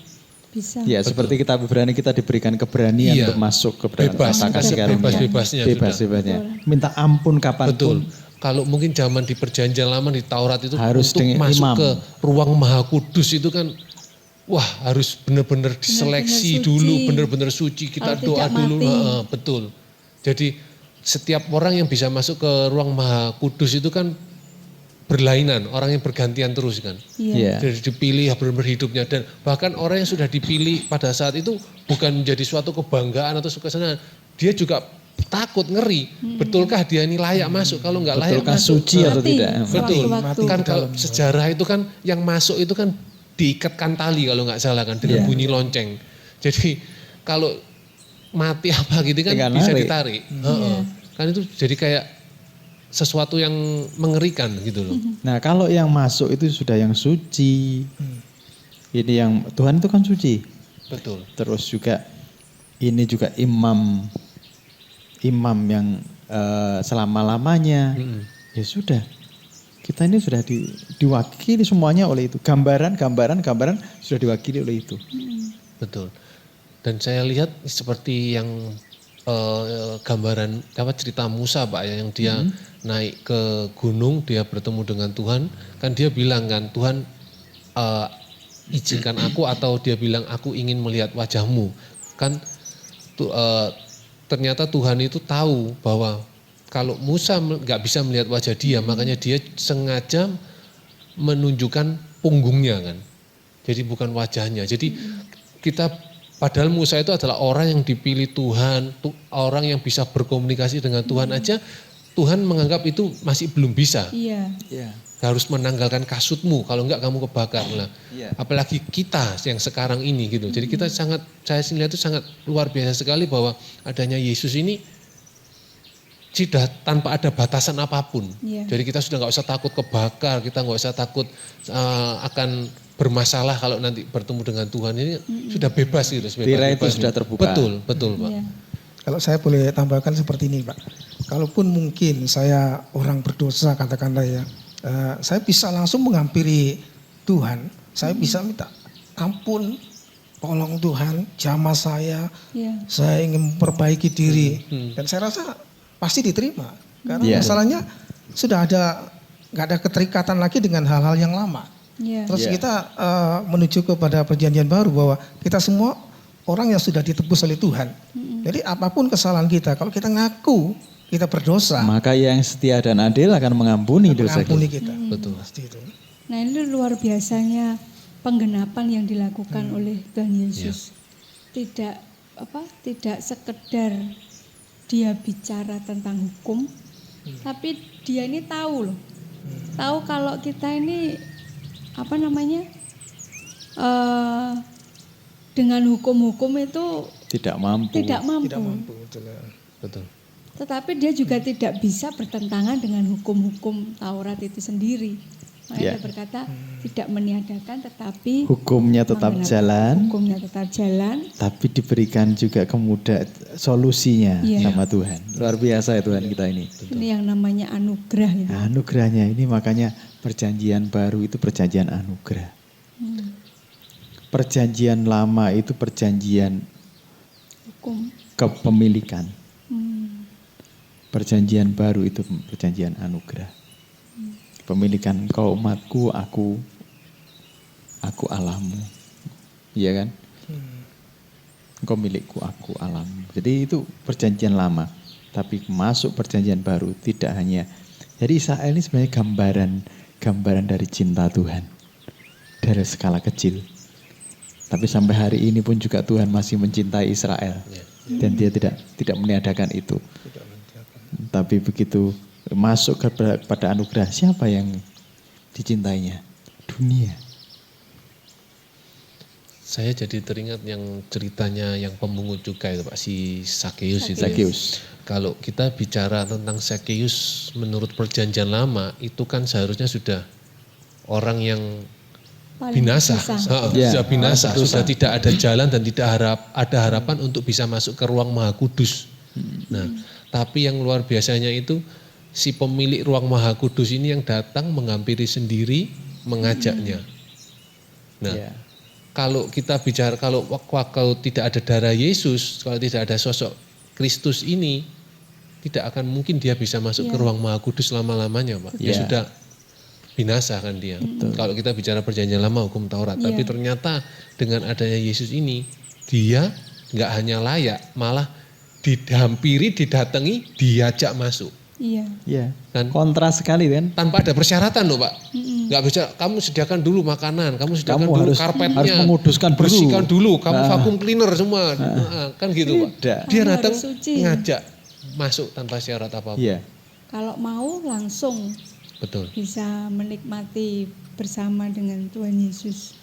Bisa. ya seperti kita berani, kita diberikan keberanian Iya. untuk masuk ke dalam bebas, kata kasih kasih karunia. bebas-bebasnya sudah. Bebas-bebasnya. Minta ampun kapanpun. Betul. Kalau mungkin zaman di perjanjian lama di Taurat itu Harus untuk dengan masuk imam. ke ruang Maha Kudus itu kan wah harus benar-benar diseleksi Benar-benar dulu, suci. benar-benar suci, kita Kalau doa tidak dulu. mati. Betul. Jadi setiap orang yang bisa masuk ke ruang Maha Kudus itu kan berlainan, orang yang bergantian terus kan. Iya. Jadi dipilih benar-benar hidupnya, dan bahkan orang yang sudah dipilih pada saat itu bukan menjadi suatu kebanggaan atau kesenangan, dia juga takut, ngeri. Betulkah dia ini layak masuk? Kalau nggak layak Betulkah masuk, suci atau Mati. tidak? betul. Sewaktu-waktu. Kan kalau sejarah itu kan yang masuk itu kan diikatkan tali kalau nggak salah kan dengan bunyi lonceng. Jadi kalau mati apa gitu kan Tinggal bisa narik. ditarik. Heeh. Kan itu jadi kayak sesuatu yang mengerikan gitu loh. Nah kalau yang masuk itu sudah yang suci. Ini yang Tuhan itu kan suci. Betul. Terus juga ini juga imam yang selama-lamanya. Ya sudah. Kita ini sudah diwakili semuanya oleh itu. Gambaran sudah diwakili oleh itu. Betul. Dan saya lihat seperti yang gambaran cerita Musa Pak ya, yang dia naik ke gunung, dia bertemu dengan Tuhan, kan dia bilang kan, Tuhan izinkan aku, atau dia bilang aku ingin melihat wajahmu. Kan ternyata Tuhan itu tahu bahwa kalau Musa nggak bisa melihat wajah dia, makanya dia sengaja menunjukkan punggungnya kan. Jadi bukan wajahnya. Jadi kita, padahal Musa itu adalah orang yang dipilih Tuhan, orang yang bisa berkomunikasi dengan Tuhan aja, Tuhan menganggap itu masih belum bisa. Iya. Ya. Harus menanggalkan kasutmu, kalau enggak kamu kebakar lah. Iya. Apalagi kita yang sekarang ini gitu. Jadi kita sangat, saya lihat itu sangat luar biasa sekali bahwa adanya Yesus ini sudah tanpa ada batasan apapun. Iya. Jadi kita sudah nggak usah takut kebakar, kita nggak usah takut akan bermasalah kalau nanti bertemu dengan Tuhan. Ini sudah bebas gitu. Tirai itu sudah terbuka. Betul, betul Pak. Iya. Kalau saya boleh tambahkan seperti ini Pak. Kalaupun mungkin saya orang berdosa katakanlah ya, saya bisa langsung menghampiri Tuhan. Saya bisa minta ampun, tolong Tuhan, jamah saya. Iya. Saya ingin memperbaiki diri. Dan saya rasa pasti diterima. Karena Iya. masalahnya sudah nggak ada keterikatan lagi dengan hal-hal yang lama. Iya. Terus Iya. kita menuju kepada perjanjian baru bahwa kita semua orang yang sudah ditebus oleh Tuhan. Jadi apapun kesalahan kita, kalau kita ngaku kita berdosa, Maka yang setia dan adil akan mengampuni dosa mengampuni kita. kita. Betul. Pasti itu. Nah ini luar biasanya penggenapan yang dilakukan oleh Tuhan Yesus. Tidak sekedar dia bicara tentang hukum, tapi dia ini tahu loh. Tahu kalau kita ini dengan hukum-hukum itu Tidak mampu. tidak mampu. Tidak mampu. Betul. Betul. Tetapi dia juga tidak bisa bertentangan dengan hukum-hukum Taurat itu sendiri. Makanya Ya. dia berkata tidak meniadakan, tetapi Hukumnya tetap mengenakan. jalan, Hukumnya tetap jalan. tapi diberikan juga solusinya Iya. sama Tuhan. Luar biasa ya Tuhan kita ini. Ini yang namanya anugerah. Gitu. Anugerahnya ini, makanya perjanjian baru itu perjanjian anugerah. Hmm. Perjanjian lama itu perjanjian kepemilikan. Hmm. Perjanjian baru itu perjanjian anugerah. Pemilikan kau umatku, aku Allahmu. Iya kan? Engkau milikku, aku Allahmu. Jadi itu perjanjian lama. Tapi masuk perjanjian baru tidak hanya. Jadi Israel ini sebenarnya gambaran dari cinta Tuhan. Dari skala kecil. Tapi sampai hari ini pun juga Tuhan masih mencintai Israel. Dan dia tidak meniadakan itu. Tapi begitu masuk kepada anugerah, siapa yang dicintainya? Dunia. Saya jadi teringat yang ceritanya yang pemungut cukai itu Pak, si Sakeus itu. Sakeus. Kalau kita bicara tentang Sakeus menurut perjanjian lama, itu kan seharusnya sudah orang yang Paling binasa. susah. Sudah binasa, sudah tidak ada jalan dan tidak ada harapan untuk bisa masuk ke ruang Maha Kudus. Nah, tapi yang luar biasanya itu si pemilik ruang Maha Kudus ini yang datang menghampiri sendiri, mengajaknya. Nah, kalau kita bicara kalau tidak ada darah Yesus, kalau tidak ada sosok Kristus ini, tidak akan mungkin dia bisa masuk ke ruang Maha Kudus selama-lamanya, Pak. Dia sudah binasa kan dia. Kalau kita bicara perjanjian lama hukum Taurat, tapi ternyata dengan adanya Yesus ini, dia nggak hanya layak, malah didampiri, didatangi, diajak masuk. Iya. Kan? Kontras sekali kan? Tanpa ada persyaratan loh Pak. Nggak bisa, kamu sediakan dulu makanan, kamu sediakan dulu karpetnya, harus menguduskan dulu. bersihkan dulu, kamu vakum cleaner semua, kan gitu Pak. Dia datang ngajak masuk tanpa syarat apapun. Iya. Kalau mau langsung Betul. bisa menikmati bersama dengan Tuhan Yesus.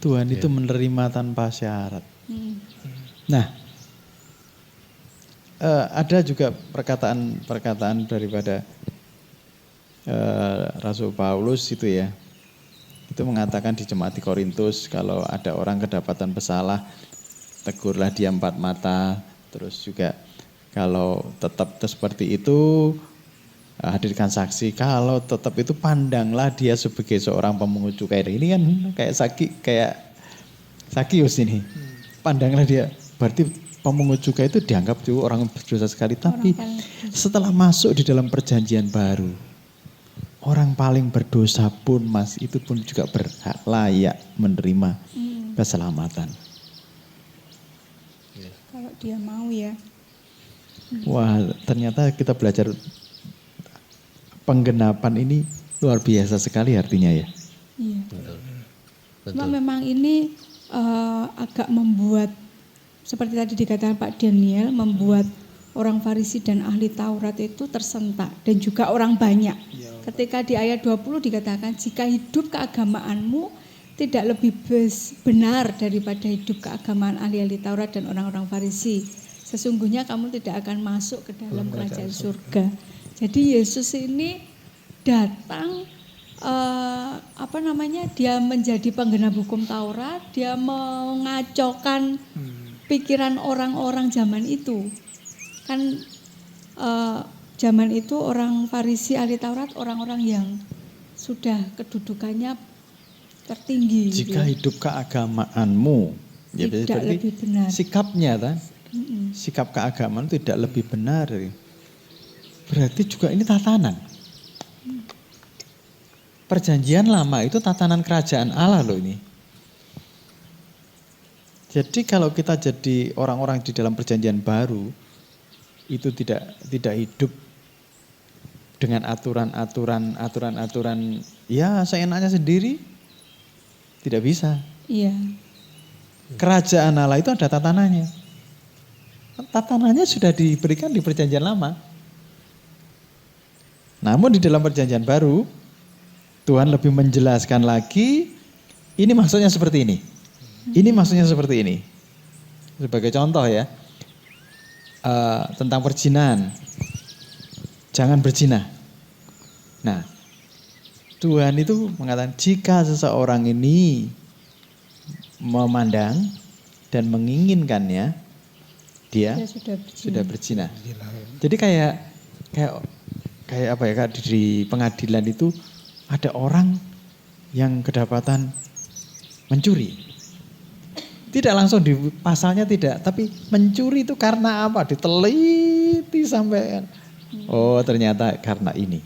Tuhan itu menerima tanpa syarat. Nah, ada juga perkataan daripada Rasul Paulus itu ya. Itu mengatakan di jemaat di Korintus, kalau ada orang kedapatan bersalah, tegurlah dia 4 mata. Terus juga kalau tetap seperti itu, hadirkan saksi. Kalau tetap itu pandanglah dia sebagai seorang pemungut cukai. Ini kan kayak Sakius ini. Pandanglah dia. Berarti pemungut cukai itu dianggap juga orang berdosa sekali. Tapi setelah masuk di dalam perjanjian baru, orang paling berdosa pun itu pun juga berhak layak menerima keselamatan. Kalau dia mau ya. Wah, ternyata kita belajar penggenapan ini luar biasa sekali artinya ya. Iya. Betul. Cuma memang ini agak membuat, seperti tadi dikatakan Pak Daniel, membuat orang Farisi dan ahli Taurat itu tersentak dan juga orang banyak. Ketika di ayat 20 dikatakan, jika hidup keagamaanmu tidak lebih benar daripada hidup keagamaan ahli-ahli Taurat dan orang-orang Farisi, sesungguhnya kamu tidak akan masuk ke dalam kerajaan surga. Jadi Yesus ini datang, dia menjadi penggenap hukum Taurat, dia mengacaukan pikiran orang-orang zaman itu. Kan zaman itu orang Farisi ahli Taurat orang-orang yang sudah kedudukannya tertinggi. Jika hidup keagamaanmu tidak lebih benar. Sikapnya kan? Sikap keagamaan itu tidak lebih benar. Berarti juga ini tatanan. Perjanjian lama itu tatanan kerajaan Allah loh ini. Jadi kalau kita jadi orang-orang di dalam perjanjian baru, itu tidak hidup dengan aturan ya seenaknya sendiri, tidak bisa. Iya. Kerajaan Allah itu ada tatanannya. Tatanannya sudah diberikan di perjanjian lama. Namun di dalam perjanjian baru, Tuhan lebih menjelaskan lagi, ini maksudnya seperti ini. Ini maksudnya seperti ini. Sebagai contoh ya, tentang perzinahan. Jangan berzina. Nah, Tuhan itu mengatakan, jika seseorang ini memandang dan menginginkannya, dia sudah berzina. Jadi kayak apa ya, Kak, di pengadilan itu ada orang yang kedapatan mencuri. Tidak langsung di pasalnya tidak, tapi mencuri itu karena apa? Diteliti sampai oh ternyata karena ini.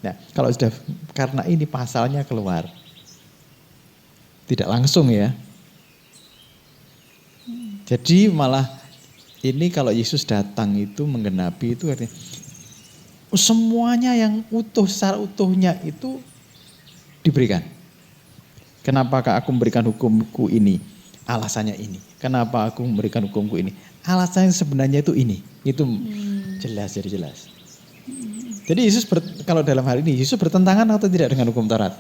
Nah, kalau sudah karena ini pasalnya keluar. Tidak langsung ya. Jadi malah ini kalau Yesus datang itu menggenapi itu artinya semuanya yang utuh secara utuhnya itu diberikan. Kenapakah aku memberikan hukumku ini? Alasannya ini. Kenapa aku memberikan hukumku ini? Alasannya sebenarnya itu ini. Itu jelas jadi jelas. Jadi Yesus kalau dalam hal ini Yesus bertentangan atau tidak dengan hukum Taurat?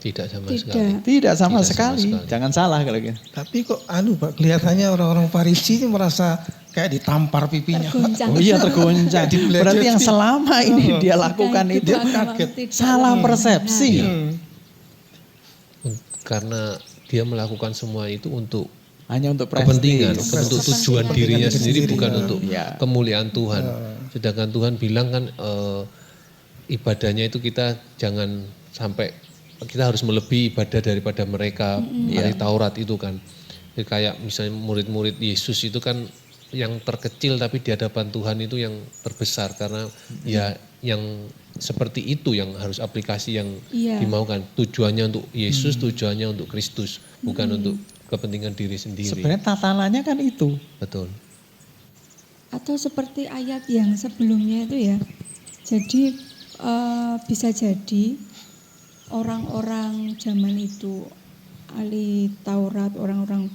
Tidak sama Tidak. sekali. Tidak sama Tidak sekali. sama sekali. Jangan salah kalau gitu. Tapi kok Pak, kelihatannya orang-orang Farisi ini merasa kayak ditampar pipinya. Tergoncang. Oh iya tergoncang. Berarti yang selama ini dia lakukan Jika itu memang kaget. tidak salah benar. persepsi. Karena dia melakukan semua itu untuk Hanya untuk kepentingan, prestis. untuk tujuan dirinya sendiri, bukan untuk Ya. kemuliaan Tuhan. Sedangkan Tuhan bilang kan ibadahnya itu kita jangan sampai kita harus melebihi ibadah daripada mereka ahli Taurat itu kan. Jadi kayak misalnya murid-murid Yesus itu kan yang terkecil tapi di hadapan Tuhan itu yang terbesar karena ya yang seperti itu yang harus aplikasi yang Iya. dimaukan. Tujuannya untuk Yesus, tujuannya untuk Kristus, bukan untuk kepentingan diri sendiri. Sebenarnya tatalannya kan itu. Betul. Atau seperti ayat yang sebelumnya itu ya. Jadi bisa jadi orang-orang zaman itu ahli Taurat, orang-orang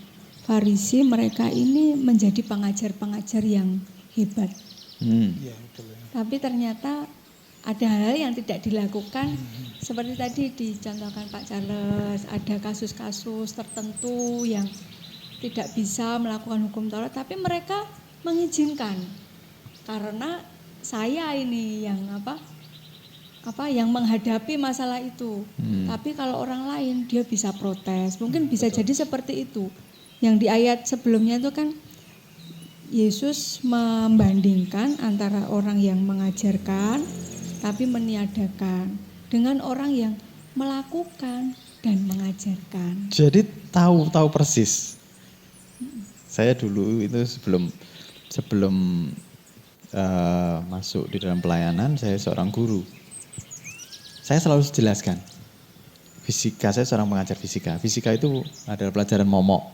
Farisi, mereka ini menjadi pengajar-pengajar yang hebat. Iya, betul. Tapi ternyata ada hal yang tidak dilakukan seperti tadi dicontohkan Pak Charles, ada kasus-kasus tertentu yang tidak bisa melakukan hukum Taurat, tapi mereka mengizinkan karena saya ini yang yang menghadapi masalah itu. Tapi kalau orang lain dia bisa protes, mungkin bisa jadi seperti itu. Yang di ayat sebelumnya itu kan Yesus membandingkan antara orang yang mengajarkan tapi meniadakan dengan orang yang melakukan dan mengajarkan. Jadi tahu persis. Saya dulu itu sebelum masuk di dalam pelayanan, saya seorang guru. Saya selalu jelaskan. Fisika, saya seorang pengajar fisika. Fisika itu adalah pelajaran momok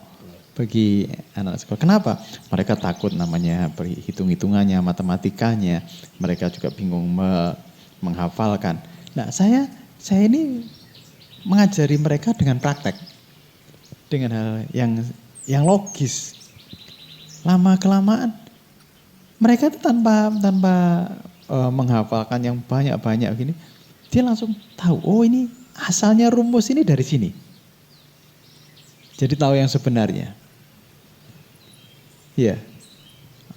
bagi anak sekolah. Kenapa? Mereka takut namanya hitung-hitungannya, matematikanya. Mereka juga bingung menghafalkan. Nah, saya ini mengajari mereka dengan praktek. Dengan hal yang logis. Lama-kelamaan mereka itu tanpa menghafalkan yang banyak-banyak gini, dia langsung tahu, oh ini asalnya rumus ini dari sini. Jadi tahu yang sebenarnya. Iya.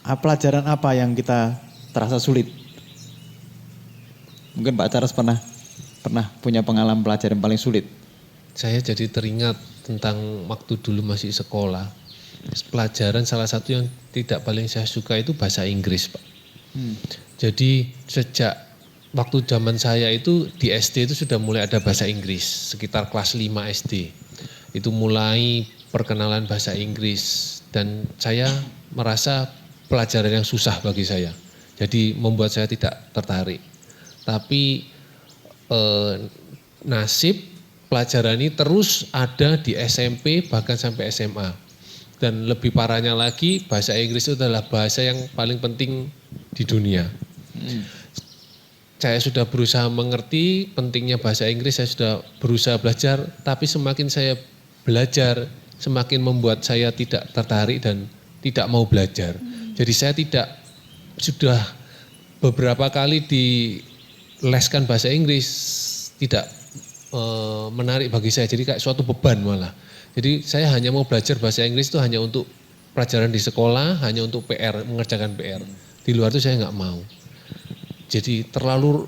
Pelajaran apa yang kita terasa sulit? Mungkin Pak Charles pernah punya pengalaman pelajaran paling sulit. Saya jadi teringat tentang waktu dulu masih sekolah. Pelajaran salah satu yang tidak paling saya suka itu bahasa Inggris, Pak. Jadi sejak waktu zaman saya itu di SD itu sudah mulai ada bahasa Inggris, sekitar kelas 5 SD. Itu mulai perkenalan bahasa Inggris dan saya merasa pelajaran yang susah bagi saya. Jadi membuat saya tidak tertarik. Tapi nasib pelajaran ini terus ada di SMP bahkan sampai SMA. Dan lebih parahnya lagi bahasa Inggris itu adalah bahasa yang paling penting di dunia. Saya sudah berusaha mengerti pentingnya bahasa Inggris, saya sudah berusaha belajar, tapi semakin saya belajar, semakin membuat saya tidak tertarik dan tidak mau belajar. Jadi saya sudah beberapa kali dileskan bahasa Inggris, tidak menarik bagi saya, jadi kayak suatu beban malah. Jadi saya hanya mau belajar bahasa Inggris itu hanya untuk pelajaran di sekolah, hanya untuk PR, mengerjakan PR. Di luar itu saya nggak mau. Jadi terlalu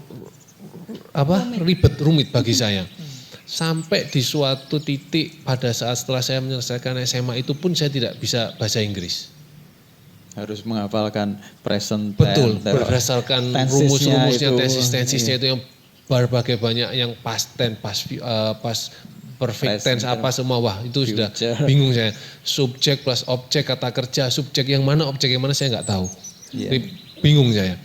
rumit bagi saya. Sampai di suatu titik pada saat setelah saya menyelesaikan SMA itu pun saya tidak bisa bahasa Inggris. Harus menghafalkan present Betul, tense, berdasarkan tensesnya rumus-rumusnya, itu, tesis-tesisnya itu yang berbagai banyak yang past tense, past perfect Present tense apa semua, wah itu sudah future. bingung saya. Subjek plus objek kata kerja, subjek yang mana, objek yang mana saya nggak tahu. Iya. Jadi bingung saya.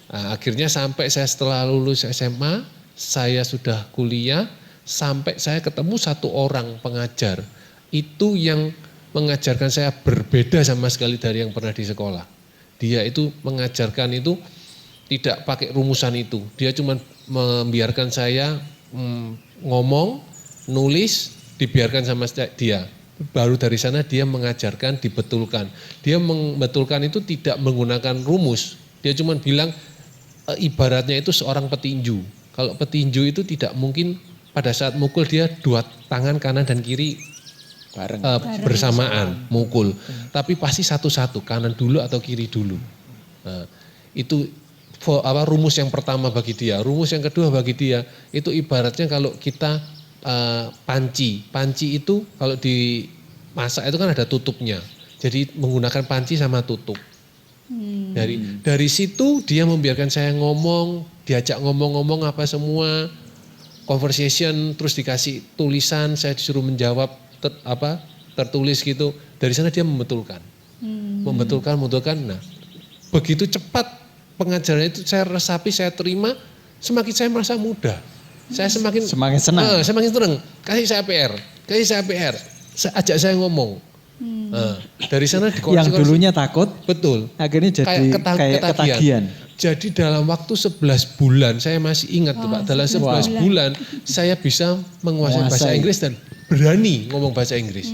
Nah, akhirnya sampai saya setelah lulus SMA, saya sudah kuliah, sampai saya ketemu satu orang pengajar. Itu yang mengajarkan saya berbeda sama sekali dari yang pernah di sekolah. Dia itu mengajarkan itu tidak pakai rumusan itu. Dia cuma membiarkan saya ngomong, nulis, dibiarkan sama dia. Baru dari sana dia mengajarkan, dibetulkan. Dia membetulkan itu tidak menggunakan rumus. Dia cuma bilang ibaratnya itu seorang petinju. Kalau petinju itu tidak mungkin pada saat mukul dia dua tangan kanan dan kiri Bareng. bersamaan mukul. Tapi pasti satu-satu, kanan dulu atau kiri dulu. Nah, itu rumus yang pertama bagi dia. Rumus yang kedua bagi dia itu ibaratnya kalau kita panci. Panci itu kalau dimasak itu kan ada tutupnya. Jadi menggunakan panci sama tutup. Dari situ dia membiarkan saya ngomong, diajak ngomong-ngomong apa semua, conversation, terus dikasih tulisan, saya disuruh menjawab tertulis gitu. Dari sana dia membetulkan. Membetulkan. Nah, begitu cepat pengajaran itu saya resapi, saya terima, semakin saya merasa mudah. Saya semakin senang. Semakin senang. Kasih saya PR. Ajak saya ngomong. Dari sana Yang dulunya takut, betul. akhirnya jadi kayak ketagihan. Jadi dalam waktu 11 bulan, saya masih ingat tuh Pak, dalam 11 bulan saya bisa menguasai bahasa Inggris dan berani ngomong bahasa Inggris.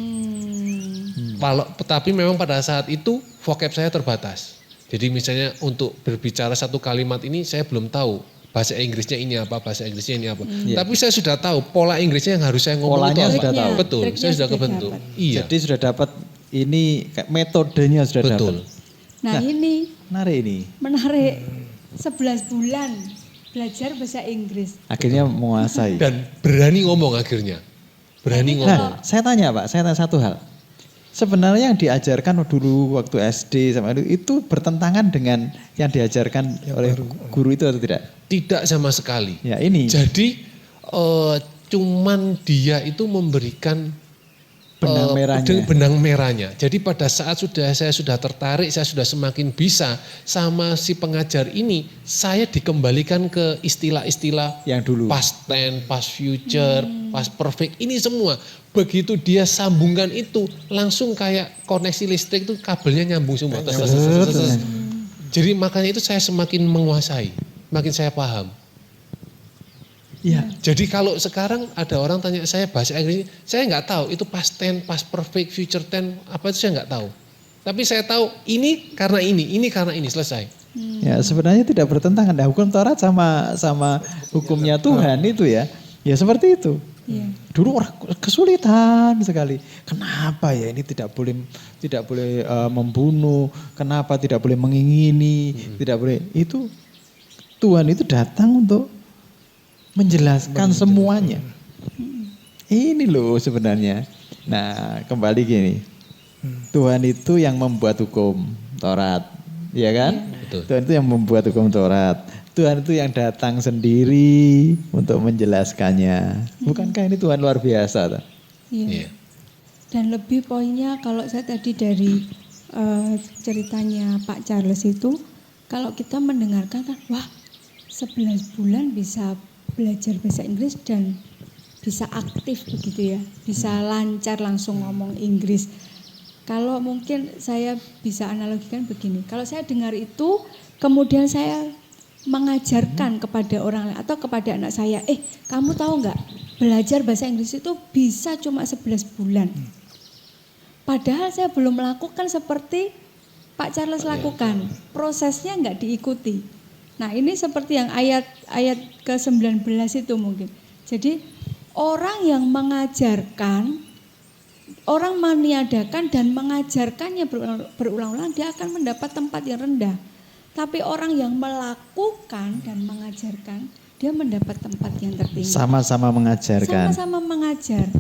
Tapi memang pada saat itu vocab saya terbatas. Jadi misalnya untuk berbicara satu kalimat ini saya belum tahu bahasa Inggrisnya ini apa, Tapi saya sudah tahu pola Inggrisnya yang harus saya ngomong polanya itu apa. sudah tahu. Betul, saya sudah kebentuk. Iya. Jadi sudah dapat ini metodenya sudah betul. dapat. Nah ini menarik 11 bulan belajar bahasa Inggris. Akhirnya menguasai. Dan berani ngomong akhirnya. Berani ngomong. Saya tanya satu hal. Sebenarnya yang diajarkan dulu waktu SD sama itu bertentangan dengan yang diajarkan oleh guru itu atau tidak? Tidak sama sekali. Ya ini. Jadi cuman dia itu memberikan benang merahnya. Jadi pada saat saya sudah tertarik, saya sudah semakin bisa sama si pengajar ini, saya dikembalikan ke istilah-istilah yang dulu. Past tense, past future, past perfect, ini semua. Begitu dia sambungkan itu, langsung kayak koneksi listrik itu kabelnya nyambung semua. Jadi makanya itu saya semakin menguasai, makin saya paham. Ya. Jadi kalau sekarang ada orang tanya saya bahasa Inggris, saya nggak tahu itu past tense, past perfect, future tense, apa itu saya nggak tahu. Tapi saya tahu ini karena ini, selesai. Ya sebenarnya tidak bertentangan. Nah, hukum Taurat sama hukumnya Tuhan itu ya. Ya seperti itu. Yeah. Dulu orang kesulitan sekali. Kenapa ya ini tidak boleh membunuh? Kenapa tidak boleh mengingini? Tidak boleh. Itu Tuhan itu datang untuk menjelaskan semuanya. Ini loh sebenarnya. Nah, kembali gini. Tuhan itu yang membuat hukum Taurat, ya kan? Betul. Tuhan itu yang membuat hukum Taurat. Tuhan itu yang datang sendiri untuk menjelaskannya. Bukankah ini Tuhan luar biasa? Iya. Dan lebih poinnya kalau saya tadi dari ceritanya Pak Charles itu, kalau kita mendengarkan kan, wah 11 bulan bisa belajar bahasa Inggris dan bisa aktif begitu ya, bisa lancar langsung ngomong Inggris. Kalau mungkin saya bisa analogikan begini, kalau saya dengar itu kemudian saya mengajarkan kepada orang lain atau kepada anak saya, kamu tahu nggak belajar bahasa Inggris itu bisa cuma 11 bulan. Padahal saya belum melakukan seperti Pak Charles lakukan, prosesnya nggak diikuti. Nah ini seperti yang ayat ke-19 itu mungkin. Jadi orang yang mengajarkan, orang meniadakan dan mengajarkannya berulang-ulang, dia akan mendapat tempat yang rendah. Tapi orang yang melakukan dan mengajarkan, dia mendapat tempat yang tertinggi. Sama-sama mengajarkan. Sama-sama mengajar.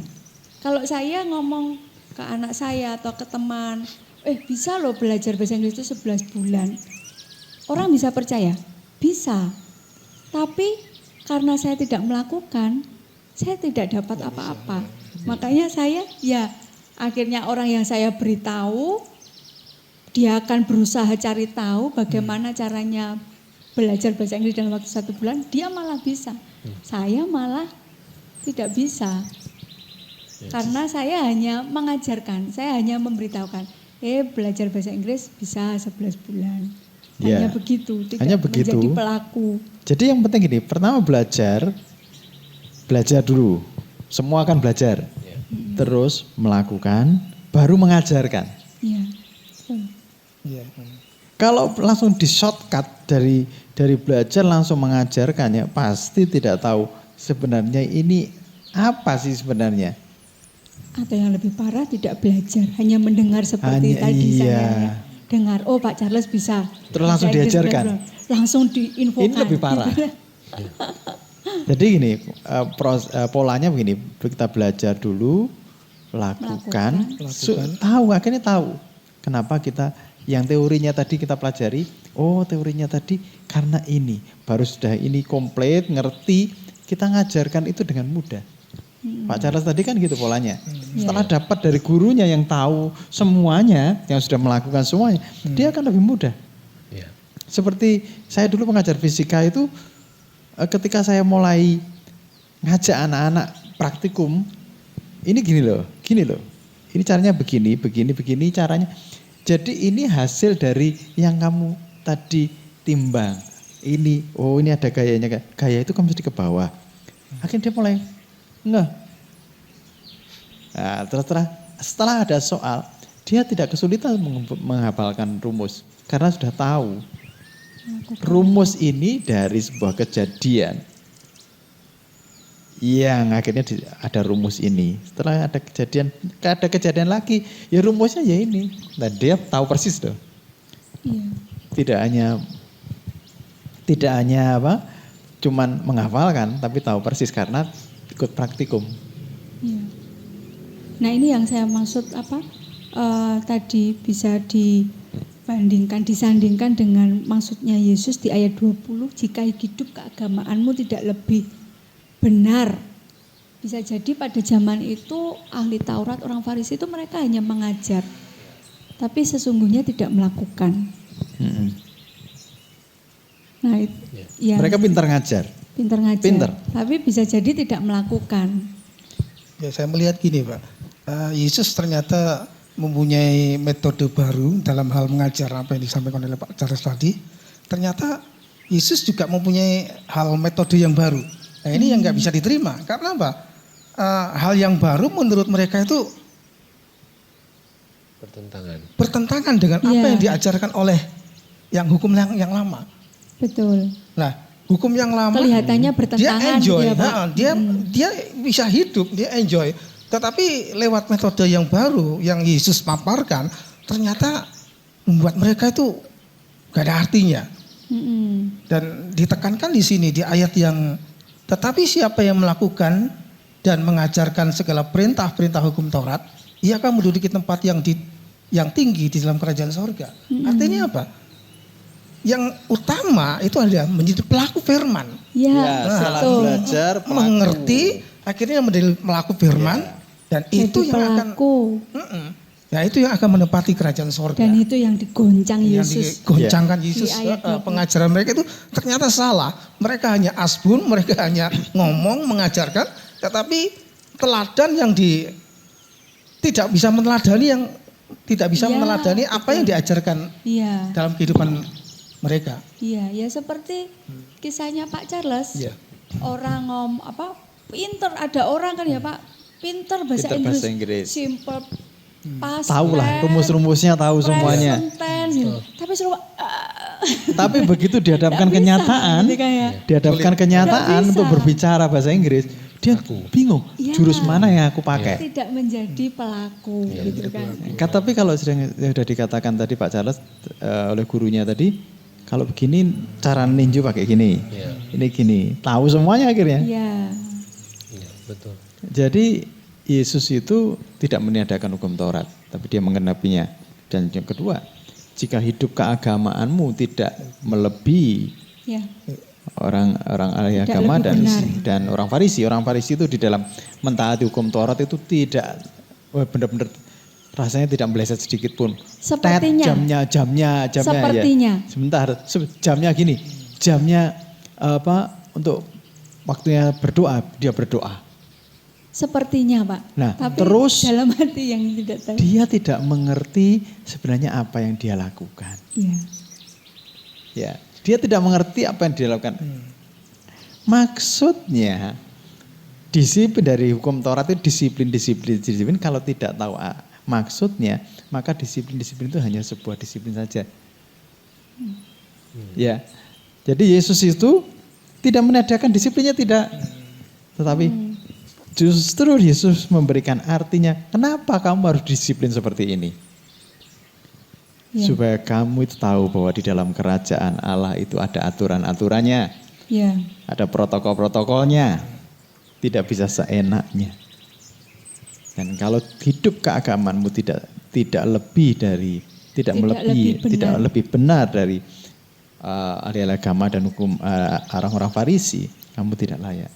Kalau saya ngomong ke anak saya atau ke teman, bisa loh belajar bahasa Inggris itu 11 bulan. Orang bisa percaya? Bisa. Tapi karena saya tidak melakukan, saya tidak dapat apa-apa. Makanya saya akhirnya orang yang saya beritahu, dia akan berusaha cari tahu bagaimana caranya belajar bahasa Inggris dalam waktu 1 bulan, dia malah bisa. Saya malah tidak bisa. Karena saya hanya mengajarkan, saya hanya memberitahukan, belajar bahasa Inggris bisa 11 bulan. Hanya begitu, tidak hanya begitu. menjadi pelaku. Jadi yang penting gini, pertama belajar dulu. Semua akan belajar. Terus melakukan, baru mengajarkan. Iya. Betul. Iya. Kalau langsung di shortcut dari belajar langsung mengajarkannya, pasti tidak tahu sebenarnya ini apa sih sebenarnya. Atau yang lebih parah tidak belajar, hanya mendengar seperti tadi saya dengar, oh Pak Charles bisa. Terus langsung diajarkan. Langsung diinfokan. Ini lebih parah. Jadi gini, polanya begini, kita belajar dulu, lakukan. Akhirnya tahu kenapa kita yang teorinya tadi kita pelajari, teorinya tadi karena ini, baru sudah ini komplit, ngerti, kita ngajarkan itu dengan mudah. Pak Charles tadi kan gitu polanya. Setelah dapat dari gurunya yang tahu semuanya, yang sudah melakukan semuanya, dia akan lebih mudah. Seperti saya dulu mengajar fisika itu, ketika saya mulai ngajak anak-anak praktikum, ini gini loh. Ini caranya begini caranya. Jadi ini hasil dari yang kamu tadi timbang. Ini ada gayanya. Gaya itu kan mesti ke bawah. Akhirnya dia mulai enggak. Nah, setelah ada soal, dia tidak kesulitan menghafalkan rumus. Karena sudah tahu. Rumus ini dari sebuah kejadian. Yang akhirnya ada rumus ini. Setelah ada kejadian lagi, ya rumusnya ya ini. Dan dia tahu persis tuh. Iya. Tidak hanya cuman menghafalkan, tapi tahu persis karena ikut praktikum. Iya. Nah ini yang saya maksud tadi bisa disandingkan dengan maksudnya Yesus di ayat 20, jika hidup keagamaanmu tidak lebih benar. Bisa jadi pada zaman itu ahli Taurat, orang Farisi itu mereka hanya mengajar, tapi sesungguhnya tidak melakukan. Nah, mereka pintar ngajar. Tapi bisa jadi tidak melakukan. Ya, saya melihat gini Pak, Yesus ternyata mempunyai metode baru dalam hal mengajar apa yang disampaikan oleh Pak Charles tadi. Ternyata Yesus juga mempunyai metode yang baru. Nah ini yang nggak bisa diterima. Karena apa? Hal yang baru menurut mereka itu bertentangan dengan apa yang diajarkan oleh yang hukum yang lama. Betul. Nah, hukum yang lama kelihatannya bertentangan. Dia enjoy, gitu ya, Pak? Dia bisa hidup, dia enjoy. Tetapi lewat metode yang baru yang Yesus paparkan, ternyata membuat mereka itu gak ada artinya. Dan ditekankan di sini di ayat yang, tetapi siapa yang melakukan dan mengajarkan segala perintah-perintah hukum Taurat, ia akan menduduki tempat yang tinggi di dalam kerajaan sorga. Artinya apa? Yang utama itu adalah menjadi pelaku firman. Setelah belajar, pelaku. Mengerti, akhirnya menjadi pelaku firman. Dan jadi itu yang itu yang akan menepati kerajaan sorga. Dan itu yang digoncang Yesus. Yang digoncangkan Yesus. Pengajaran mereka itu ternyata salah. Mereka hanya asbun, mereka hanya ngomong, mengajarkan. Tetapi teladan yang tidak bisa meneladani apa yang diajarkan dalam kehidupan mereka. Iya, ya seperti kisahnya Pak Charles. Orang pinter, ada orang kan ya Pak, pinter bahasa Inggris. Simple, pas. Tahu lah rumus-rumusnya, tahu semuanya. Tapi begitu dihadapkan kenyataan, untuk berbicara bahasa Inggris, dia bingung. Jurus mana yang aku pakai? Tidak menjadi pelaku, gitu kan. Tapi kalau sudah dikatakan tadi Pak Charles oleh gurunya tadi, kalau begini cara ninju pakai gini, ini gini, tahu semuanya akhirnya. Iya, betul. Jadi Yesus itu tidak meniadakan hukum Taurat, tapi dia menggenapinya. Dan yang kedua, jika hidup keagamaanmu tidak melebihi orang ahli Tidak agama lebih benar. dan orang Farisi. Orang Farisi itu di dalam mentaati hukum Taurat itu tidak benar-benar rasanya tidak meleset sedikit pun. Sepertinya. Jamnya Sepertinya. ya. Sebentar, jamnya gini. Jamnya untuk waktunya berdoa, dia berdoa. Sepertinya Pak. Nah, Tapi terus dalam hati yang tidak tahu. dia tidak mengerti sebenarnya apa yang dia lakukan. Iya. Ya, dia tidak mengerti apa yang dia lakukan. Maksudnya disiplin dari hukum Taurat itu disiplin. Kalau tidak tahu maksudnya, maka disiplin itu hanya sebuah disiplin saja. Ya, jadi Yesus itu tidak menadakan disiplinnya tidak, tetapi justru Yesus memberikan artinya, kenapa kamu harus disiplin seperti ini? Ya. Supaya kamu itu tahu bahwa di dalam kerajaan Allah itu ada aturan-aturannya, Ya. ada protokol-protokolnya, tidak bisa seenaknya. Dan kalau hidup keagamaanmu tidak lebih benar dari ahli agama dan hukum orang-orang Farisi, kamu tidak layak.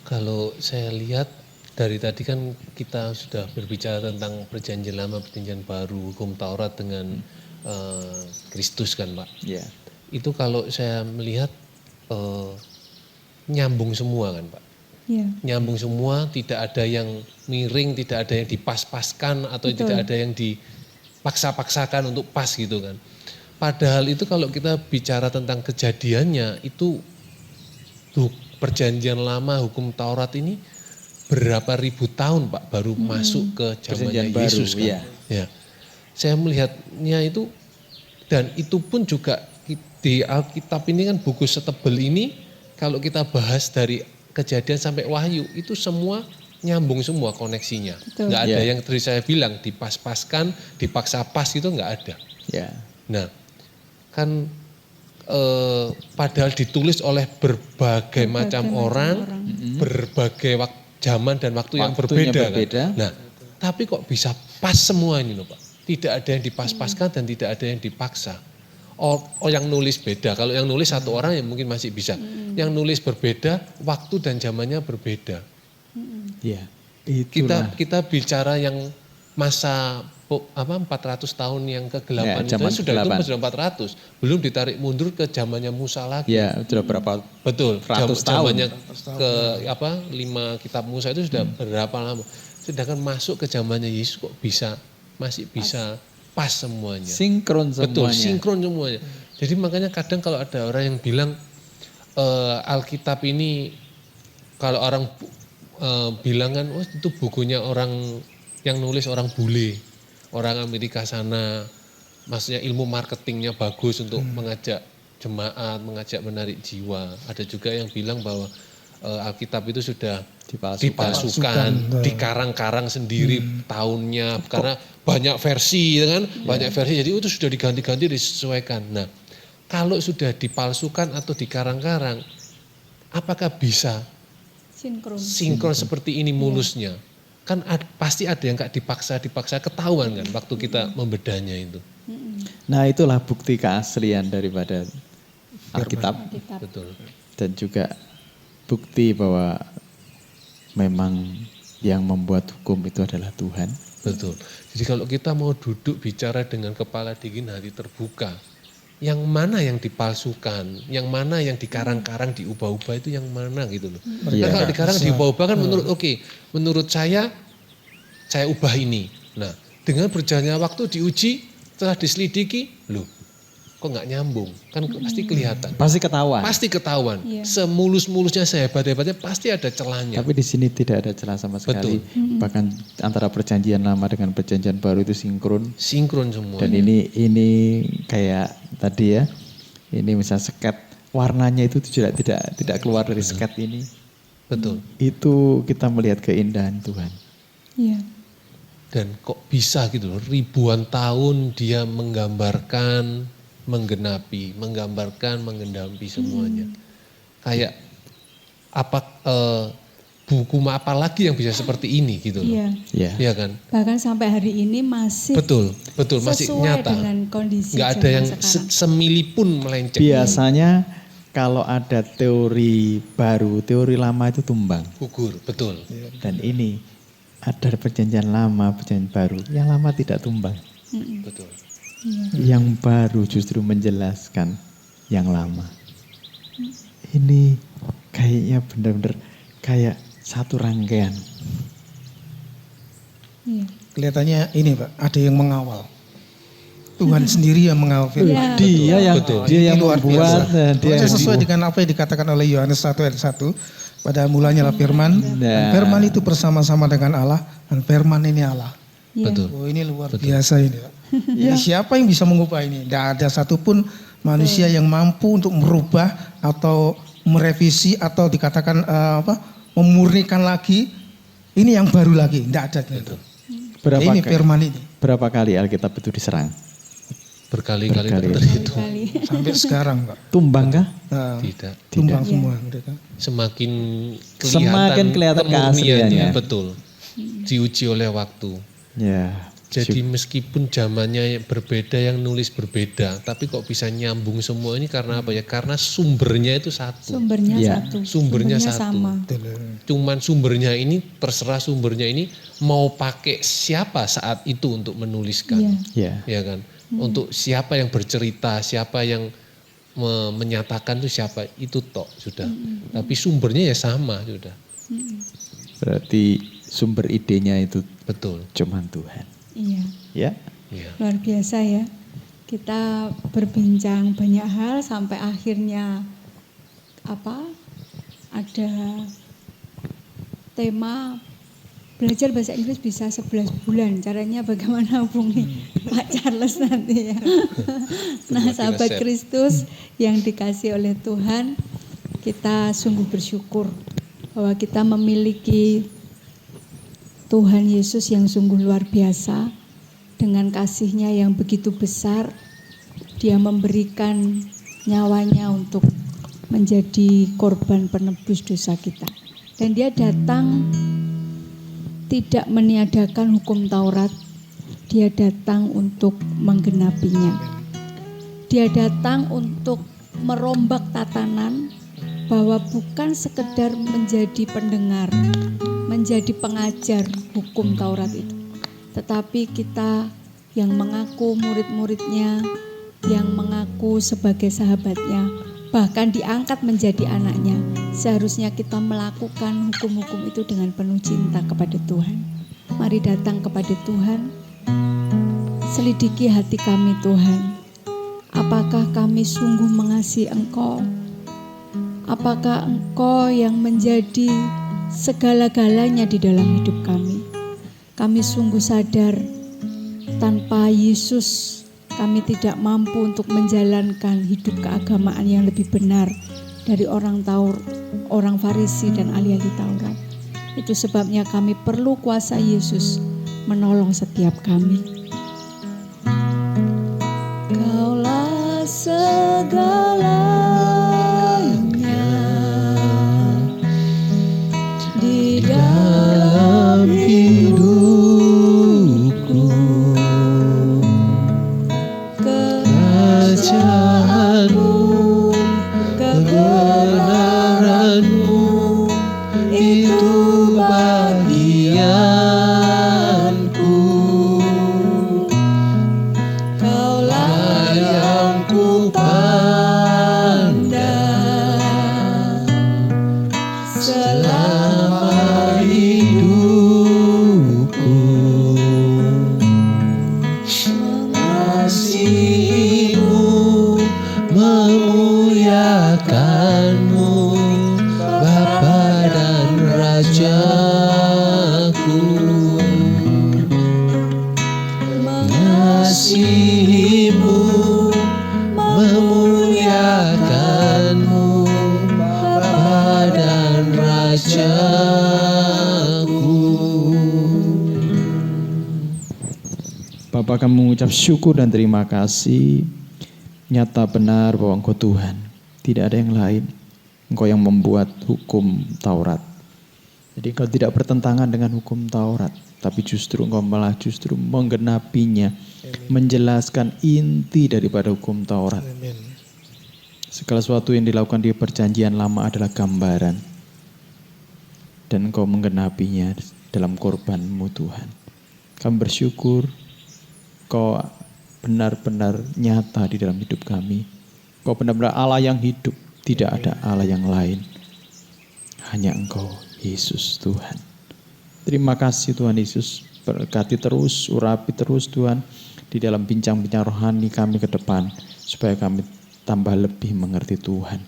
Kalau saya lihat dari tadi kan kita sudah berbicara tentang perjanjian lama, perjanjian baru, hukum Taurat dengan Kristus kan Pak. Ya. Itu kalau saya melihat nyambung semua kan Pak. Ya. Nyambung semua, tidak ada yang miring, tidak ada yang dipas-paskan atau Betul. tidak ada yang dipaksa-paksakan untuk pas gitu kan. Padahal itu kalau kita bicara tentang kejadiannya itu perjanjian lama hukum Taurat ini berapa ribu tahun Pak baru masuk ke zamannya Perjanjian Yesus baru, kan. Ya. Saya melihatnya itu dan itu pun juga di Alkitab ini kan buku setebel ini kalau kita bahas dari Kejadian sampai Wahyu itu semua nyambung semua koneksinya. Betul. Nggak ada Ya. yang tadi saya bilang dipaksa pas itu nggak ada. Ya. Nah, kan padahal ditulis oleh berbagai macam orang, berbagai zaman dan waktu yang Waktunya berbeda. berbeda. Kan? Nah, tapi kok bisa pas semua ini loh Pak. Tidak ada yang dipas-paskan dan tidak ada yang dipaksa. Oh yang nulis beda. Kalau yang nulis satu orang ya mungkin masih bisa. Yang nulis berbeda, waktu dan zamannya berbeda. Ya. Itulah. Kita bicara yang masa 400 tahun yang kegelapan Ya, zaman itu kegelapan. sudah 400. Belum ditarik mundur ke zamannya Musa lagi. Ya, sudah berapa Betul. ratus tahun. Zamannya ke 5 kitab Musa itu sudah berapa lama. Sedangkan masuk ke zamannya Yesus kok masih bisa pas semuanya. Sinkron semuanya. Betul, sinkron semuanya. Jadi makanya kadang kalau ada orang yang bilang Alkitab ini kalau orang bilang kan, oh itu bukunya orang yang nulis orang bule, orang Amerika sana, maksudnya ilmu marketingnya bagus untuk mengajak jemaat, mengajak menarik jiwa. Ada juga yang bilang bahwa Alkitab itu sudah dipalsukan, dikarang-karang sendiri tahunnya, karena banyak versi, kan? Banyak versi, jadi itu sudah diganti-ganti, disesuaikan. Nah, kalau sudah dipalsukan atau dikarang-karang, apakah bisa sinkron seperti ini mulusnya? Kan pasti ada yang gak dipaksa ketahuan kan waktu kita membedanya itu. Nah, itulah bukti keaslian daripada Alkitab. Betul. Dan juga bukti bahwa memang yang membuat hukum itu adalah Tuhan. Betul. Jadi kalau kita mau duduk bicara dengan kepala dingin, hati terbuka, yang mana yang dipalsukan, yang mana yang dikarang-karang, diubah-ubah itu yang mana gitu loh. Iya. Kalau dikarang, diubah-ubah kan menurut saya ubah ini. Nah, dengan berjalannya waktu diuji, setelah diselidiki, loh kok nggak nyambung? Kan pasti kelihatan. Pasti ketahuan. Pasti ketahuan. Iya. Semulus-mulusnya, sehebat-hebatnya pasti ada celahnya. Tapi di sini tidak ada celah sama sekali. Bahkan antara perjanjian lama dengan perjanjian baru itu sinkron. Sinkron semua. Dan ini kayak tadi ya, ini misal sket warnanya itu juga tidak keluar dari sket ini. Betul. Itu kita melihat keindahan Tuhan. Iya. Dan kok bisa gitu loh, ribuan tahun dia menggambarkan, menggenapi, menggambarkan, menggendapi semuanya. Kayak buku apa lagi yang bisa seperti ini gitu loh. Iya. Ya. Iya kan? Bahkan sampai hari ini masih Betul, masih sesuai nyata. dengan kondisi Nggak ada zaman yang sekarang. semili pun melenceng. Biasanya kalau ada teori baru, teori lama itu tumbang. Gugur, betul. Dan ini ada perjanjian lama, perjanjian baru. Yang lama tidak tumbang. Betul. Yang baru justru menjelaskan yang lama. Ini kayaknya benar-benar kayak satu rangkaian. Iya. Kelihatannya ini Pak, ada yang mengawal. Tuhan sendiri yang mengawal firman. Iya. Dia yang Betul. dia Ini yang luar membuat biasa. dan dia Pokoknya yang sesuai dengan apa yang dikatakan oleh Yohanes 1 ayat 1. Pada mulanya lah firman. Dan firman itu bersama-sama dengan Allah. Dan firman ini Allah. Iya. Betul. Oh ini luar biasa ini Pak. Jadi siapa yang bisa mengubah ini? Tidak ada satupun manusia yang mampu untuk merubah atau merevisi atau dikatakan memurnikan lagi. Ini yang baru lagi. Tidak ada. Ini firman ini. Berapa kali Alkitab itu diserang? Berkali-kali Berkali. terhitung. Kali. Sampai sekarang Pak. Tumbang kah? Nah, Tidak. tumbang Tidak. semua mereka. Semakin Semakin kelihatan kemurniannya, keasliannya. betul. Diuji oleh waktu. Ya. Jadi meskipun zamannya berbeda, yang nulis berbeda, tapi kok bisa nyambung semua ini karena apa ya? Karena sumbernya itu satu. Sumbernya Iya. satu. Sumbernya satu. sama. Cuman sumbernya ini, terserah sumbernya ini mau pakai siapa saat itu untuk menuliskan. Iya. Ya. Ya kan? Untuk siapa yang bercerita, siapa yang menyatakan itu siapa, itu tok sudah. Tapi sumbernya ya sama sudah. Berarti sumber idenya itu Betul. cuman Tuhan. Iya. Ya. Ya. Luar biasa ya. Kita berbincang banyak hal sampai akhirnya ada tema belajar bahasa Inggris bisa 11 bulan. Caranya bagaimana hubungi Pak Charles nanti ya. Nah, sahabat Kristus yang dikasih oleh Tuhan, kita sungguh bersyukur bahwa kita memiliki Tuhan Yesus yang sungguh luar biasa, dengan kasih-Nya yang begitu besar. Dia memberikan nyawanya untuk menjadi korban penebus dosa kita. Dan dia datang tidak meniadakan hukum Taurat, dia datang untuk menggenapinya. Dia datang untuk merombak tatanan, bahwa bukan sekedar menjadi pendengar, menjadi pengajar hukum Taurat itu, tetapi kita yang mengaku murid-muridnya, yang mengaku sebagai sahabatnya, bahkan diangkat menjadi anaknya, seharusnya kita melakukan hukum-hukum itu dengan penuh cinta kepada Tuhan. Mari datang kepada Tuhan, selidiki hati kami Tuhan. Apakah kami sungguh mengasihi Engkau? Apakah Engkau yang menjadi segala-galanya di dalam hidup kami? Kami sungguh sadar tanpa Yesus kami tidak mampu untuk menjalankan hidup keagamaan yang lebih benar dari orang Farisi dan ahli-ahli Taurat. Itu sebabnya kami perlu kuasa Yesus menolong setiap kami. Kaulah segalanya di dalam hidupku. Kerajaanmu, kebenaranmu, itu bagianku. Kaulah yang ku pandang selama hidupku. Mengasihimu, memuliakanmu, Bapa dan Rajaku. Mengasihimu, memuliakanmu, Bapa dan Rajaku. Bapa, kami mengucap syukur dan terima kasih. Nyata benar bahwa Engkau Tuhan, tidak ada yang lain. Engkau yang membuat hukum Taurat. Jadi engkau tidak bertentangan dengan hukum Taurat, tapi justru engkau malah justru menggenapinya, menjelaskan inti daripada hukum Taurat. Amin. Segala sesuatu yang dilakukan di perjanjian lama adalah gambaran. Dan engkau menggenapinya dalam korbanmu Tuhan. Kami bersyukur Kau benar-benar nyata di dalam hidup kami. Kau benar-benar Allah yang hidup. Tidak ada Allah yang lain. Hanya Engkau, Yesus Tuhan. Terima kasih Tuhan Yesus. Berkati terus, urapi terus Tuhan. Di dalam bincang-bincang rohani kami ke depan. Supaya kami tambah lebih mengerti Tuhan.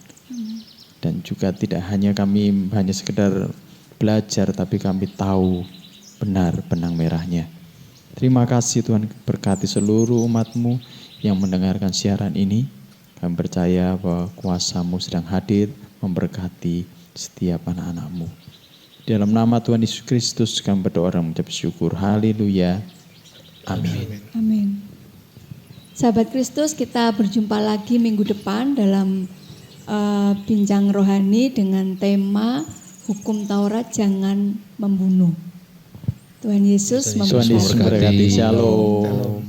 Dan juga tidak hanya kami hanya sekedar belajar. Tapi kami tahu benar benang merahnya. Terima kasih Tuhan, berkati seluruh umat-Mu yang mendengarkan siaran ini. Kami percaya bahwa kuasa-Mu sedang hadir memberkati setiap anak-anak-Mu. Dalam nama Tuhan Yesus Kristus kami berdoa dan mengucap syukur. Haleluya. Amin. Amin. Sahabat Kristus, kita berjumpa lagi minggu depan dalam bincang rohani dengan tema Hukum Taurat Jangan Membunuh. Tuhan Yesus Tuhan Yesus memberkati. Shalom.